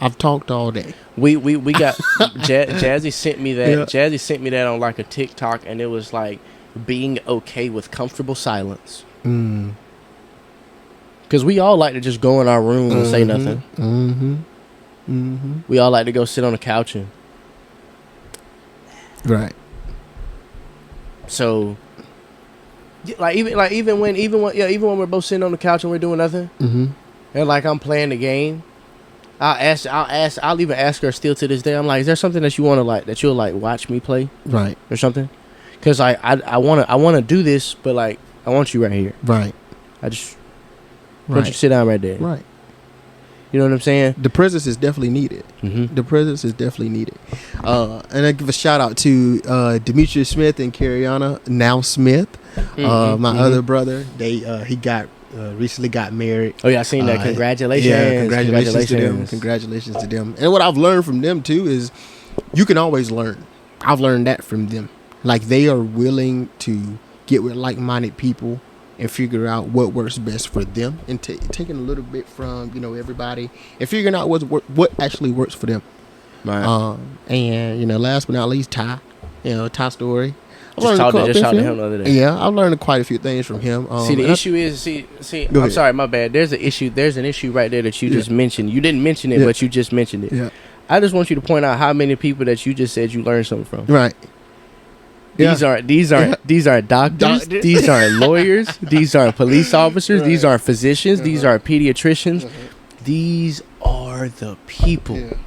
I've talked all day. We got Jazzy sent me that. Yeah. Jazzy sent me that on like a TikTok, and it was like being okay with comfortable silence. Because we all like to just go in our room and say nothing. We all like to go sit on the couch and. Right. So, Even when we're both sitting on the couch and we're doing nothing, and like I'm playing the game, I'll even ask her still to this day. I'm like, is there something that you want to like that you'll like watch me play, right, or something? Because I want to do this, but like I want you right here, right. I just want you to sit down right there, right. You know what I'm saying? The presence is definitely needed. The presence is definitely needed. And I give a shout out to Demetrius Smith and Cariana now Smith, my other brother. He recently got married. Oh yeah, I seen that. Congratulations! Yeah, congratulations to them. And what I've learned from them too is you can always learn. I've learned that from them. Like they are willing to get with like-minded people and figure out what works best for them, and taking a little bit from everybody and figuring out what actually works for them. Right. And last but not least, Ty Story. Just talked to him the other day. Yeah, I've learned quite a few things from him. The issue is, I'm sorry, my bad. There's an issue right there that you just mentioned. You didn't mention it, but you just mentioned it. Yeah. I just want you to point out how many people that you just said you learned something from. Right. These aren't doctors. These aren't lawyers. These aren't police officers. Right. These aren't physicians. These aren't pediatricians. These are the people. Yeah.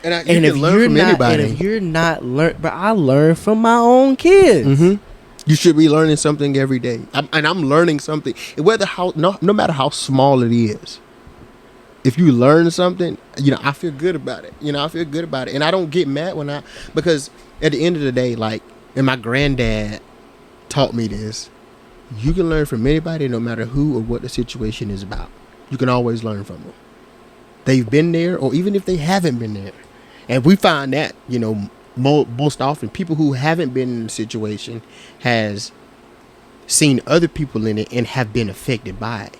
And if you're from anybody, and if you're not but I learn from my own kids. You should be learning something every day, and I'm learning something. No matter how small it is, if you learn something, I feel good about it. And I don't get mad because at the end of the day, like. And my granddad taught me this. You can learn from anybody, no matter who or what the situation is about. You can always learn from them. They've been there, or even if they haven't been there. And we find that, most often, people who haven't been in the situation has seen other people in it and have been affected by it.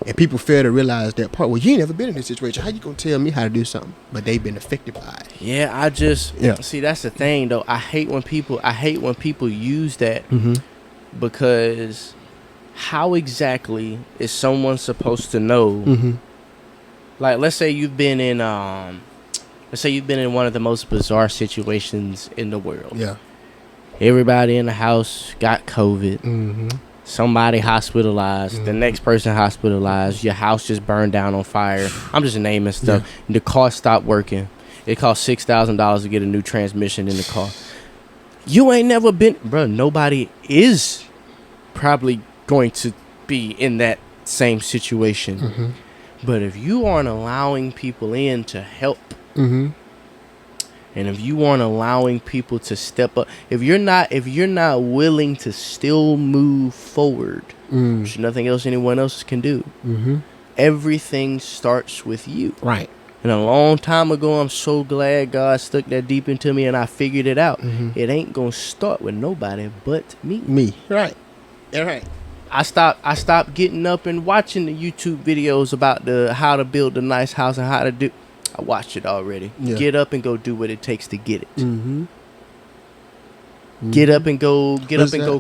And people fail to realize that part. Well, you ain't never been in this situation. How you gonna tell me how to do something? But they've been affected by it. Yeah, see. That's the thing, though. I hate when people use that because how exactly is someone supposed to know? Like, let's say you've been in one of the most bizarre situations in the world. Yeah, everybody in the house got COVID. Somebody hospitalized, the next person hospitalized, your house just burned down on fire. I'm just naming stuff. Yeah. The car stopped working. It cost $6,000 to get a new transmission in the car. You ain't never been, bro. Nobody is probably going to be in that same situation. But if you aren't allowing people in to help, and if you aren't allowing people to step up, if you're not willing to still move forward, there's nothing else anyone else can do. Everything starts with you. Right. And a long time ago, I'm so glad God stuck that deep into me and I figured it out. It ain't gonna start with nobody but me. Right. All right. I stopped getting up and watching the YouTube videos about how to build a nice house and how to do. I watched it already. Yeah. Get up and go do what it takes to get it. Get up and go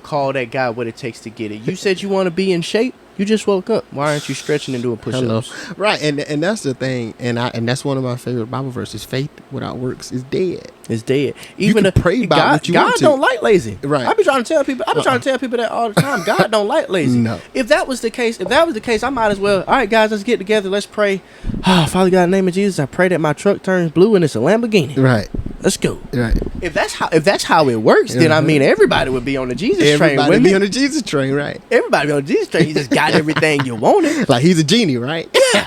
call that guy what it takes to get it. You said you want to be in shape. You just woke up. Why aren't you stretching and doing push-ups? Right, and that's the thing, and that's one of my favorite Bible verses. Faith without works is dead. It's dead. Even you can pray about God, what you want to. God don't like lazy. Right. I be trying to tell people. That all the time. God don't like lazy. No. If that was the case, I might as well. All right, guys, let's get together. Let's pray. Father God, in the name of Jesus, I pray that my truck turns blue and it's a Lamborghini. Right. Let's go. Right. If that's how it works, then I mean everybody would be on the Jesus train. Everybody would be on the Jesus train, right? Everybody be on the Jesus train. You just got everything you wanted. Like he's a genie, right? Yeah.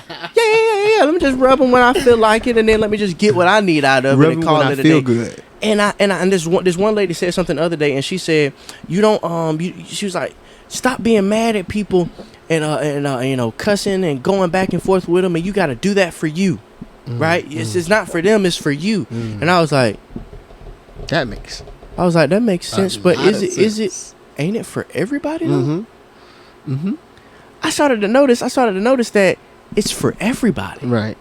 Let me just rub him when I feel like it, and then let me just get what I need out of it and call it a day. Good. And this one lady said something the other day, and she said, "You don't she was like, stop being mad at people and cussing and going back and forth with them, and you got to do that for you." Right? It's not for them, it's for you. And I was like, that makes sense, but is it ain't it for everybody though? I started to notice that it's for everybody. Right.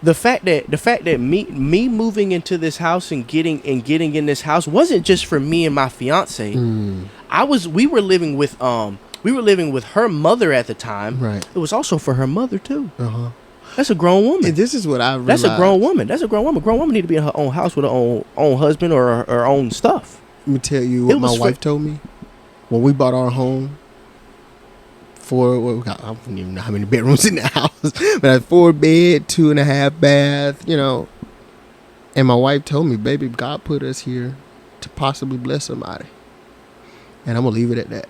The fact that me moving into this house and getting in this house wasn't just for me and my fiance. We were living with her mother at the time. Right. It was also for her mother too. That's a grown woman. And this is what I realized. That's a grown woman. Grown woman need to be in her own house with her own husband or her own stuff. Let me tell you what my wife told me. when we bought our home, I don't even know how many bedrooms in the house, but I had 4 bed, 2.5 bath, you know. And my wife told me, baby, God put us here to possibly bless somebody. And I'm going to leave it at that.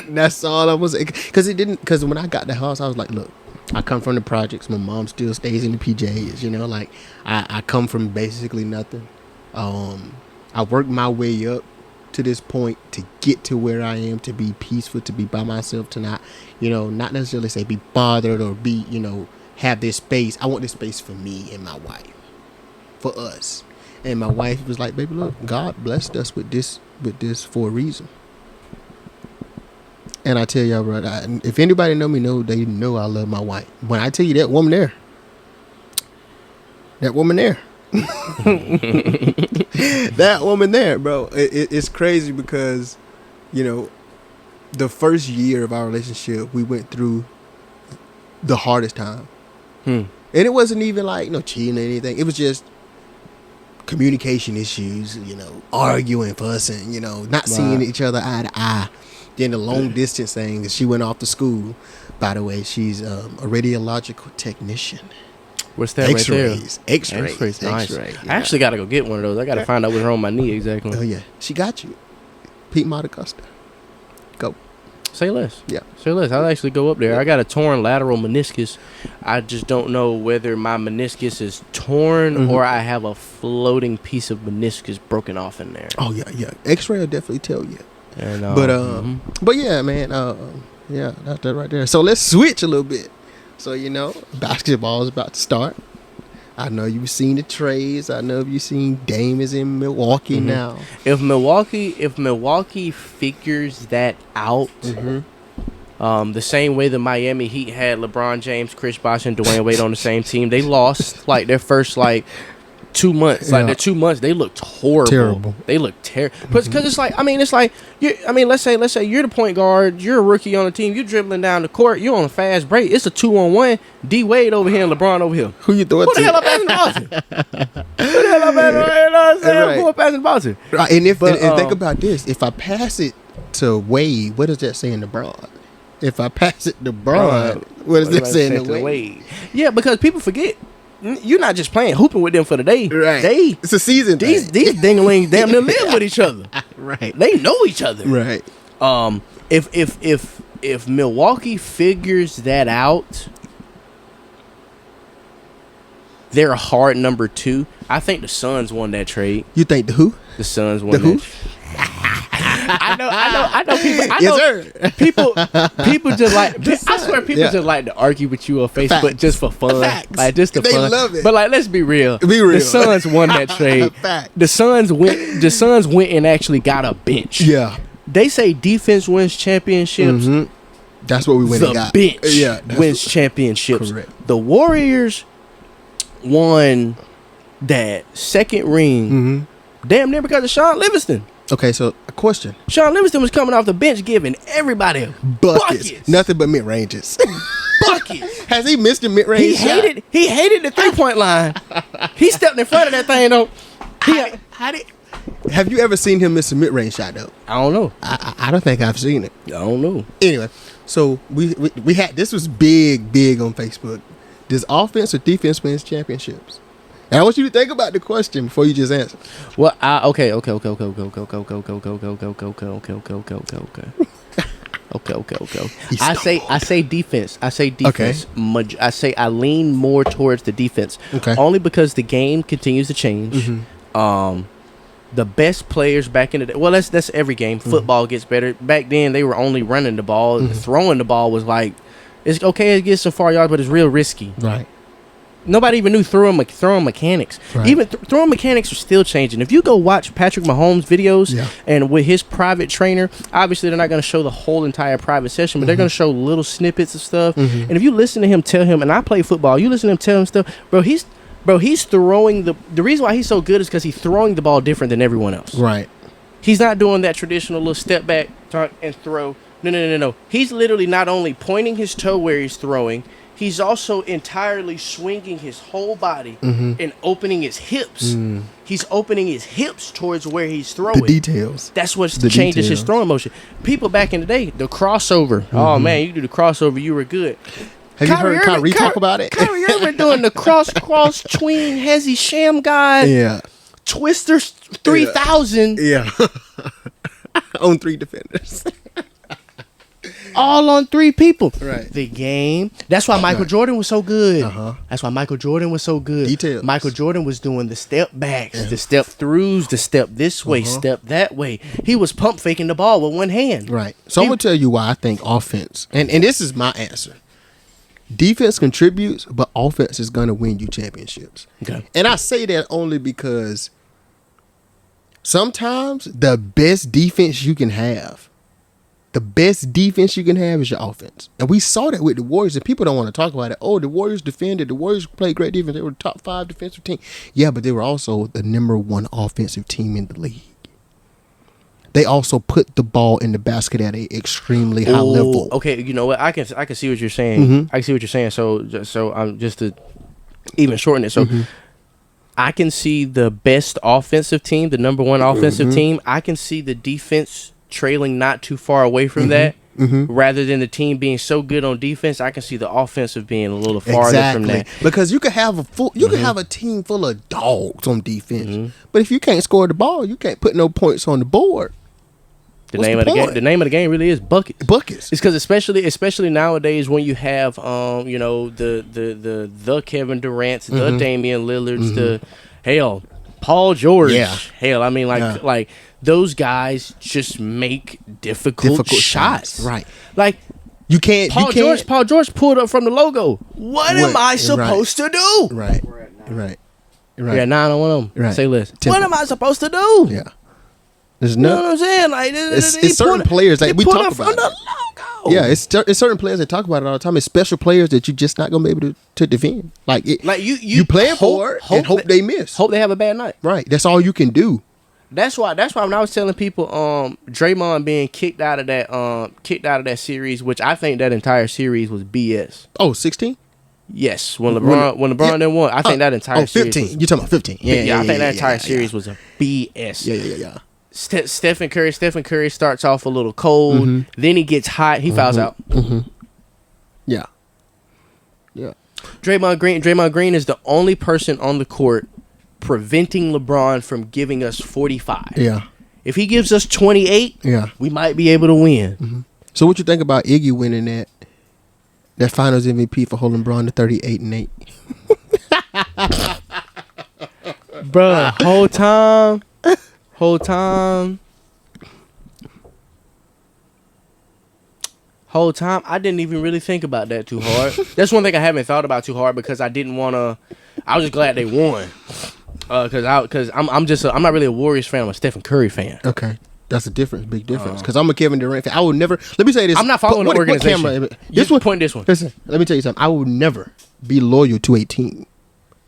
That's all I was saying. Because when I got the house, I was like, look, I come from the projects. My mom still stays in the PJs, you know, like I come from basically nothing. I worked my way up to this point to get to where I am, to be peaceful, to be by myself, to not, you know, not necessarily say be bothered or be, you know, have this space. I want this space for me and my wife, for us. And my wife was like, baby, look, God blessed us with this for a reason. And I tell y'all, bro, if anybody know me, they know I love my wife. When I tell you that woman there, that woman there, bro, it's crazy because, you know, the first year of our relationship, we went through the hardest time. And it wasn't even like no cheating or anything. It was just communication issues, you know, arguing, fussing, you know, not seeing each other eye to eye. Then the long distance thing, she went off to school. By the way, she's a radiological technician. What's that X-rays, right there? X-rays. Nice. Yeah. I actually got to go get one of those. I got to find out what's wrong with my knee exactly. Oh, yeah. She got you. Pete Matacosta. Go. Say less. Yeah. Say less. I'll actually go up there. I got a torn lateral meniscus. I just don't know whether my meniscus is torn or I have a floating piece of meniscus broken off in there. Oh, yeah. X-ray will definitely tell you. And, but yeah, man. Yeah, that's that right there. So let's switch a little bit. So, you know, basketball is about to start. I know you've seen the trades. I know you've seen Dame is in Milwaukee now. If Milwaukee figures that out, the same way the Miami Heat had LeBron James, Chris Bosh, and Dwayne Wade on the same team, they lost like their first 2 months. Like their 2 months, they looked horrible. Terrible. They looked terrible. Because it's like, let's say you're the point guard, you're a rookie on the team, you're dribbling down the court, you're on a fast break. It's a 2-on-1. D Wade over here and LeBron over here. Who you throw it to? Who the hell up passing Boston? Who the hell up passing Boston? Right. And think about this: if I pass it to Wade, what does that say in the broad? If I pass it to Braun, what does that say in the Wade? Yeah, because people forget. You're not just playing hooping with them for the day. Right. It's a season. These dinglings damn near live with each other. Right. They know each other. Right. If Milwaukee figures that out, they're a hard number 2. I think the Suns won that trade. You think the who? The Suns won the who? I know people. Yes, sir. People just like. I swear, people just like to argue with you on Facebook Facts. just for fun, Facts. like just the They fun. love it. But like, let's be real. Be real. The Suns won that trade. Facts. The Suns went and actually got a bench. Yeah. They say defense wins championships. That's what we went and got. The bench wins championships. Correct. The Warriors won that second ring. Damn near because of Sean Livingston. Okay, so a question. Sean Livingston was coming off the bench giving everybody buckets. Nothing but mid-ranges. Buckets. Has he missed a mid-range shot? He hated the 3-point line. He stepped in front of that thing, though. Have you ever seen him miss a mid-range shot, though? I don't know. I don't think I've seen it. I don't know. Anyway, so we had, this was big on Facebook. Does offense or defense wins championships? And I want you to think about the question before you just answer. Well, okay. Okay. I say defense. I say defense. Okay. I lean more towards the defense. Okay. Only because the game continues to change. The best players back in the day. Well, that's every game. Football gets better. Back then, they were only running the ball. Throwing the ball was like, it's okay to get some far yards, but it's real risky. Right. Nobody even knew throwing mechanics. Right. Even throwing mechanics are still changing. If you go watch Patrick Mahomes' videos and with his private trainer, obviously they're not going to show the whole entire private session, but they're going to show little snippets of stuff. And if you listen to him tell him, and I play football, you listen to him tell him stuff, he's throwing the reason why he's so good is because he's throwing the ball different than everyone else. Right. He's not doing that traditional little step back, turn, and throw. No. He's literally not only pointing his toe where he's throwing, he's also entirely swinging his whole body and opening his hips. He's opening his hips towards where he's throwing. The details. That's what changes his throwing motion. People back in the day, the crossover. Oh, man, you do the crossover, you were good. Have you heard Kyrie talk about it? Kyrie Irving doing the cross tween hezzy sham guy. Yeah. Twister 3000. Yeah. On 3 defenders. All on 3 people. Right. The game. That's why Michael Jordan was so good. That's why Michael Jordan was so good. Details. Michael Jordan was doing the step backs, the step throughs, the step this way, step that way. He was pump faking the ball with one hand. Right. So I'm going to tell you why I think offense, and this is my answer. Defense contributes, but offense is going to win you championships. Okay. And I say that only because sometimes the best defense you can have is your offense. And we saw that with the Warriors, and people don't want to talk about it. Oh, the Warriors defended. The Warriors played great defense. They were the top 5 defensive team. Yeah, but they were also the number 1 offensive team in the league. They also put the ball in the basket at an extremely high level. Okay, you know what? I can see what you're saying. I can see what you're saying. So just to even shorten it. So I can see the best offensive team, the number 1 offensive team. I can see the defense trailing not too far away from that. Rather than the team being so good on defense, I can see the offensive being a little farther from that. Because you could have a team full of dogs on defense, but if you can't score the ball, you can't put no points on the board. The name of the game really is buckets. Buckets. It's because especially nowadays when you have the Kevin Durant's, the Damian Lillard's, Paul George. Yeah. Hell, I mean like those guys just make difficult shots. Right. Like you can't Paul George pulled up from the logo. What am I supposed to do? Right. Yeah, 9 on 1 of them. Right. Say less. What am I supposed to do? Yeah. There's you know what I'm saying? Like it's certain players that we talk about. From the logo. Yeah, it's certain players that talk about it all the time. It's special players that you're just not gonna be able to defend. Like you playing for it and hope they miss. Hope they have a bad night. Right. That's all you can do. That's why when I was telling people Draymond being kicked out of that series, which I think that entire series was BS. Oh, 16? Yes, when LeBron didn't won, I think that entire series 15. You're talking about 15. Yeah, I think that entire series was a BS. Yeah. Stephen Curry starts off a little cold, then he gets hot, he fouls out. Yeah. Draymond Green is the only person on the court preventing LeBron from giving us 45. Yeah. If he gives us 28, we might be able to win. So what you think about Iggy winning that Finals MVP for holding LeBron to 38 and 8? Bruh, whole time, I didn't even really think about that too hard. That's one thing I haven't thought about too hard because I didn't want to. I was just glad they won. Because I'm not really a Warriors fan. I'm a Stephen Curry fan. Okay, that's a big difference. Because I'm a Kevin Durant fan. I would never. Let me say this. I'm not following the organization. This one. Listen, let me tell you something. I would never be loyal to a team,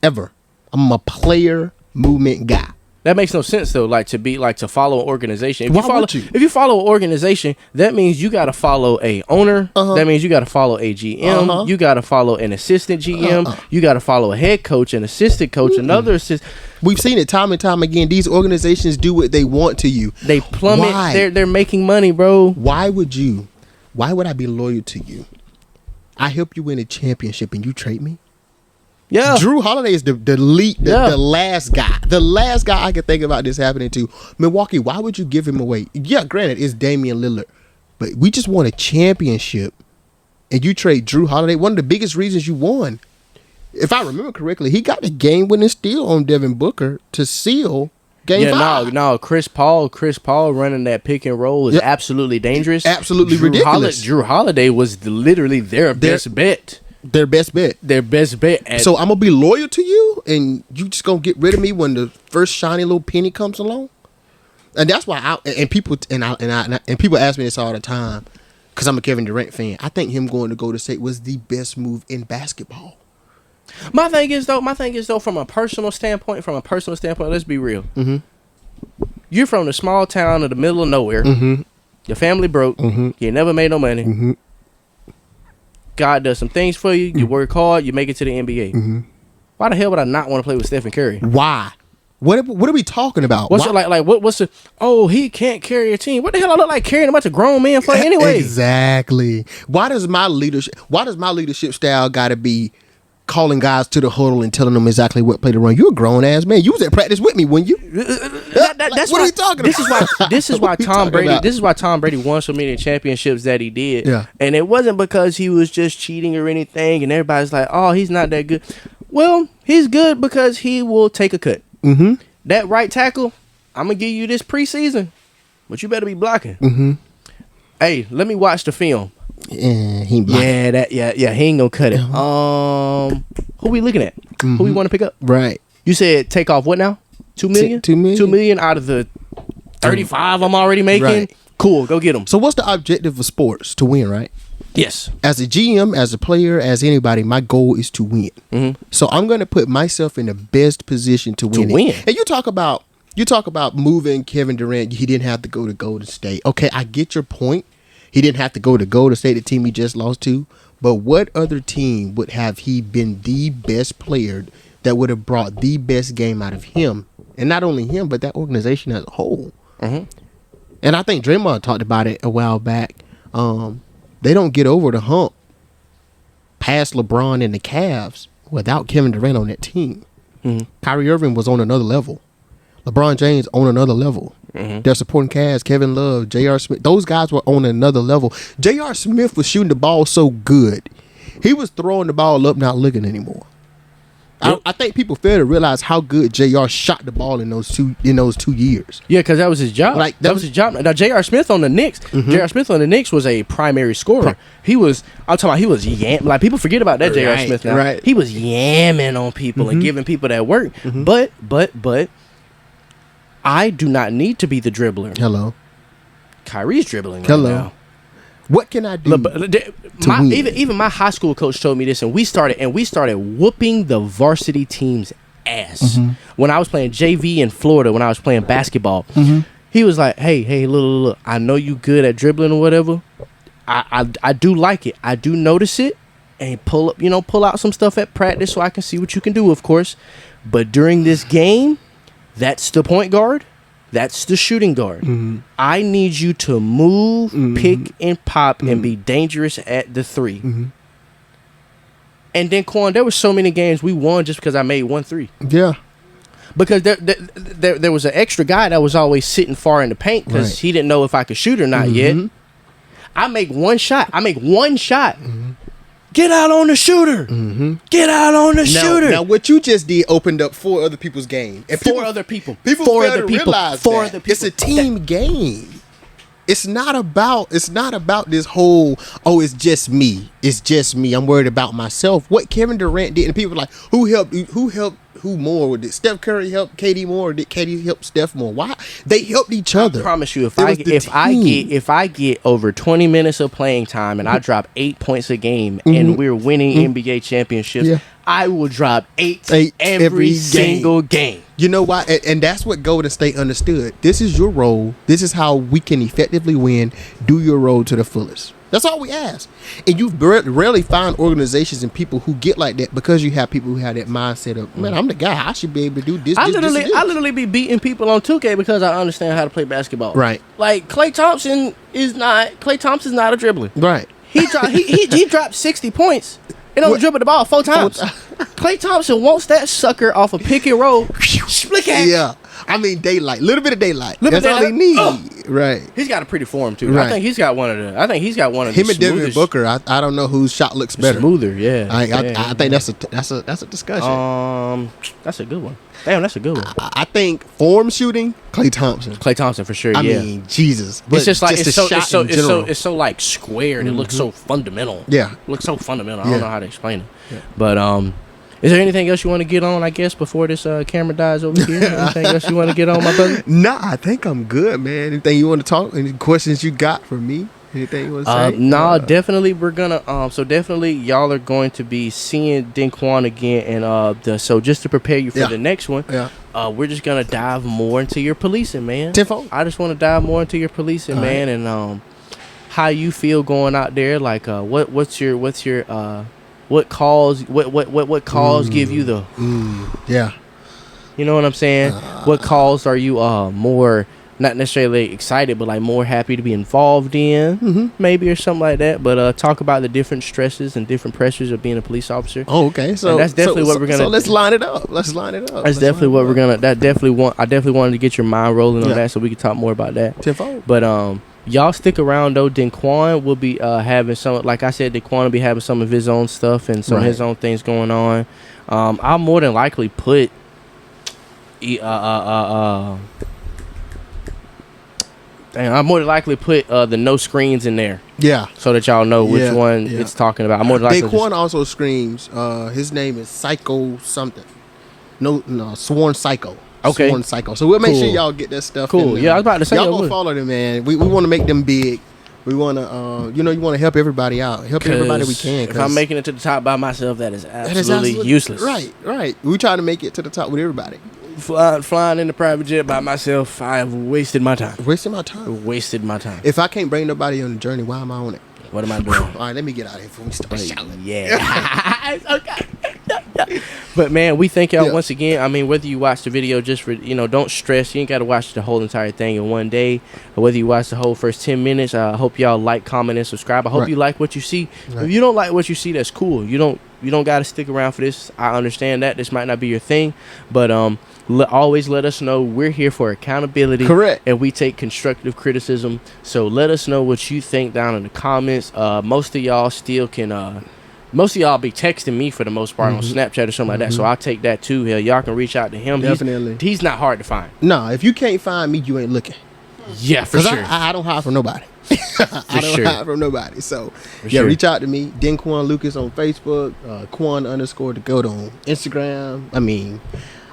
ever. I'm a player movement guy. That makes no sense though. To follow an organization. If you follow an organization, that means you got to follow a owner. That means you got to follow a GM. You got to follow an assistant GM. You got to follow a head coach, an assistant coach, another assistant. We've seen it time and time again. These organizations do what they want to you. They plummet. Why? They're making money, bro. Why would I be loyal to you? I help you win a championship and you trade me? Yeah, Drew Holiday is the last guy. The last guy I can think about this happening to. Milwaukee, why would you give him away? Yeah, granted, it's Damian Lillard. But we just won a championship. And you trade Drew Holiday. One of the biggest reasons you won, if I remember correctly, he got the game-winning steal on Devin Booker to seal Game 5. No, Chris Paul running that pick and roll is absolutely dangerous. Absolutely ridiculous. Drew Holiday was literally their best bet. Their best bet. So I'm gonna be loyal to you, and you just gonna get rid of me when the first shiny little penny comes along. And that's why people ask me this all the time because I'm a Kevin Durant fan. I think him going to Golden State was the best move in basketball. My thing is though, from a personal standpoint, let's be real. You're from the small town in the middle of nowhere. Your family broke. You never made no money. God does some things for you. You work hard. You make it to the NBA. Why the hell would I not want to play with Stephen Curry? Why? What are we talking about? What's it like? What's the? Oh, he can't carry a team. What the hell I look like carrying a bunch of grown men for anyway? Exactly. Why does my leadership style got to be calling guys to the huddle and telling them exactly what play to run? You're a grown ass man. You was at practice with me when you. That's what are we talking about? This is why Tom Brady. This is why Tom Brady won so many championships that he did. Yeah. And it wasn't because he was just cheating or anything. And everybody's like, oh, he's not that good. Well, he's good because he will take a cut. That right tackle, I'm gonna give you this preseason, but you better be blocking. Hey, let me watch the film. Yeah, he ain't blocking. He ain't gonna cut it. Who we looking at? Who we want to pick up? Right. You said take off what now? 2 million? 2 million. 2 million out of the 35 I'm already making. Right. Cool, go get them. So what's the objective of sports? To win, right? Yes. As a GM, as a player, as anybody, my goal is to win. So I'm going to put myself in the best position to win. And you talk about moving Kevin Durant. He didn't have to go to Golden State. Okay, I get your point. He didn't have to go to Golden State, the team he just lost to. But what other team would have he been the best player that would have brought the best game out of him? And not only him, but that organization as a whole. And I think Draymond talked about it a while back. They don't get over the hump past LeBron and the Cavs without Kevin Durant on that team. Kyrie Irving was on another level. LeBron James on another level. Their supporting cast, Kevin Love, J.R. Smith, those guys were on another level. J.R. Smith was shooting the ball so good. He was throwing the ball up, not looking anymore. Yep. I think people fail to realize how good J.R. shot the ball in those 2 years. Yeah, because that was his job. That was his job. Now J.R. Smith on the Knicks. J.R. Smith on the Knicks was a primary scorer. He was. I'm talking about. He was like people forget about that J.R. Smith now. Right. He was yamming on people and giving people that work. But I do not need to be the dribbler. Hello. Kyrie's dribbling right Hello. now. What can I do? Even my high school coach told me this, and we started whooping the varsity team's ass when I was playing JV in Florida. When I was playing basketball, he was like, "Hey, look, I know you good at dribbling or whatever. I do like it. I do notice it, and pull out some stuff at practice so I can see what you can do, of course. But during this game, that's the point guard." That's the shooting guard. I need you to move, pick, and pop, and be dangerous at the 3. And then, Quan, there were so many games we won just because I made 1 3. Yeah. Because there was an extra guy that was always sitting far in the paint because he didn't know if I could shoot or not yet. I make one shot. Get out on the shooter. Get out on the shooter. Now, what you just did opened up 4 other people's game. And Four other people. People fail to realize that it's a team game. It's not about this whole, it's just me. It's just me. I'm worried about myself. What Kevin Durant did, and people are like, who helped who more? Did Steph Curry help KD more, or did KD help Steph more? Why? They helped each other. I promise you, if I get over 20 minutes of playing time and I drop 8 points a game and we're winning NBA championships, I will drop 8 every single game. You know why? And that's what Golden State understood. This is your role. This is how we can effectively win. Do your role to the fullest. That's all we ask. And you rarely find organizations and people who get like that because you have people who have that mindset of, man, I'm the guy. I should be able to do this. I literally be beating people on 2K because I understand how to play basketball. Right. Like Klay Thompson's not a dribbler. Right. He dropped 60 points. He don't dribble the ball 4 times. Klay Thompson wants that sucker off a pick and roll. Split catch. Yeah. I mean, daylight. Little bit of daylight. That's all they need. Right. He's got a pretty form too. Right. I think he's got one of the him and Devin Booker. I don't know whose shot looks better. Smoother, yeah. I think that's a discussion. That's a good one. Damn, that's a good one. I think form shooting, Klay Thompson for sure. I mean, Jesus. But it's just like it's so like squared. It looks so fundamental. Yeah, it looks so fundamental. I don't know how to explain it. Yeah. But is there anything else you want to get on, I guess, before this camera dies over here? Anything else you want to get on, my brother? Nah, I think I'm good, man. Anything you want to talk? Any questions you got for me? Anything you want to say? No, definitely we're gonna so definitely y'all are going to be seeing DenKuan again, and so just to prepare you for the next one, we're just gonna dive more into your policing, man. Tenfold. I just want to dive more into your policing, man, and how you feel going out there. Like, what calls give you the, yeah. you know what I'm saying? What calls are you more, not necessarily excited, but like more happy to be involved in, maybe, or something like that. But talk about the different stresses and different pressures of being a police officer. Oh, okay. So and that's definitely what we're gonna. So let's line it up. That's definitely what we're gonna. I definitely wanted to get your mind rolling on that, so we can talk more about that. Tenfold. But y'all stick around though. DenKuan will be having some. Like I said, DenKuan will be having some of his own stuff and some of his own things going on. I'll more than likely put. I more than likely put the no screens in there. Yeah. So that y'all know which one it's talking about. I'm more than likely DenKuan also screams. His name is Psycho something. No, Sworn Psycho. Okay. Sworn Psycho. So we'll make sure y'all get that stuff. Cool. Yeah, I was about to say y'all gonna follow them, man. We want to make them big. We want to, you want to help everybody out. Help everybody we can. If I'm making it to the top by myself, that is absolutely useless. Right. We try to make it to the top with everybody. Flying in the private jet by myself, I have wasted my time. Wasted my time. If I can't bring nobody on the journey, why am I on it? What am I doing? All right, let me get out of here before we start shouting. Yeah. Okay. But man, we thank y'all once again. I mean, whether you watch the video just for, don't stress. You ain't got to watch the whole entire thing in one day. Or whether you watch the whole first 10 minutes, I hope y'all like, comment, and subscribe. I hope you like what you see. Right. If you don't like what you see, that's cool. You don't got to stick around for this. I understand that. This might not be your thing. But always let us know. We're here for accountability. Correct. And we take constructive criticism. So let us know what you think down in the comments. Most of y'all still can... most of y'all be texting me for the most part on Snapchat or something like that. So I'll take that too. Hell, y'all can reach out to him. Definitely. He's not hard to find. No, if you can't find me, you ain't looking. Yeah, for sure. I don't hide from nobody. I don't hide from nobody. So, reach out to me. DenKuan Lucas on Facebook. Quan_DeGoat on Instagram.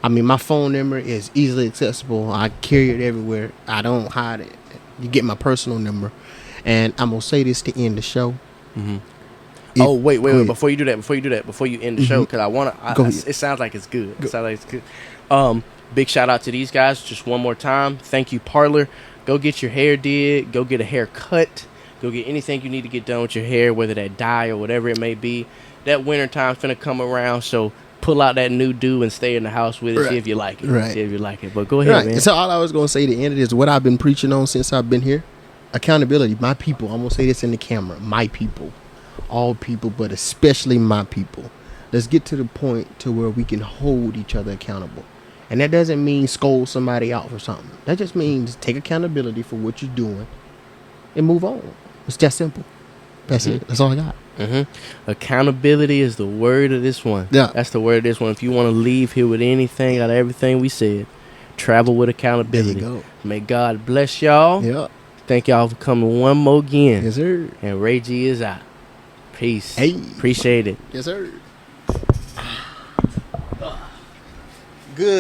I mean, my phone number is easily accessible. I carry it everywhere. I don't hide it. You get my personal number. And I'm going to say this to end the show. Wait. Before you do that, before you end the show, because I want to, it sounds like it's good. Big shout out to these guys. Just one more time. Thank you, Parlour. Go get your hair did. Go get a haircut. Go get anything you need to get done with your hair, whether that dye or whatever it may be. That winter time's finna come around, so pull out that new do and stay in the house with it. See if you like it. See if you like it. But go ahead, man. So all I was going to say at the end of this, what I've been preaching on since I've been here, accountability. My people. I'm going to say this in the camera. My people. All people, but especially my people. Let's get to the point to where we can hold each other accountable. And that doesn't mean scold somebody out for something. That just means take accountability for what you're doing and move on. It's that simple. That's it. That's all I got. Accountability is the word of this one. Yeah. That's the word of this one. If you want to leave here with anything out of everything we said, travel with accountability. There you go. May God bless y'all. Yeah. Thank y'all for coming one more again. Yes, sir. And Ray G is out. Peace. Hey. Appreciate it. Yes, sir. Good.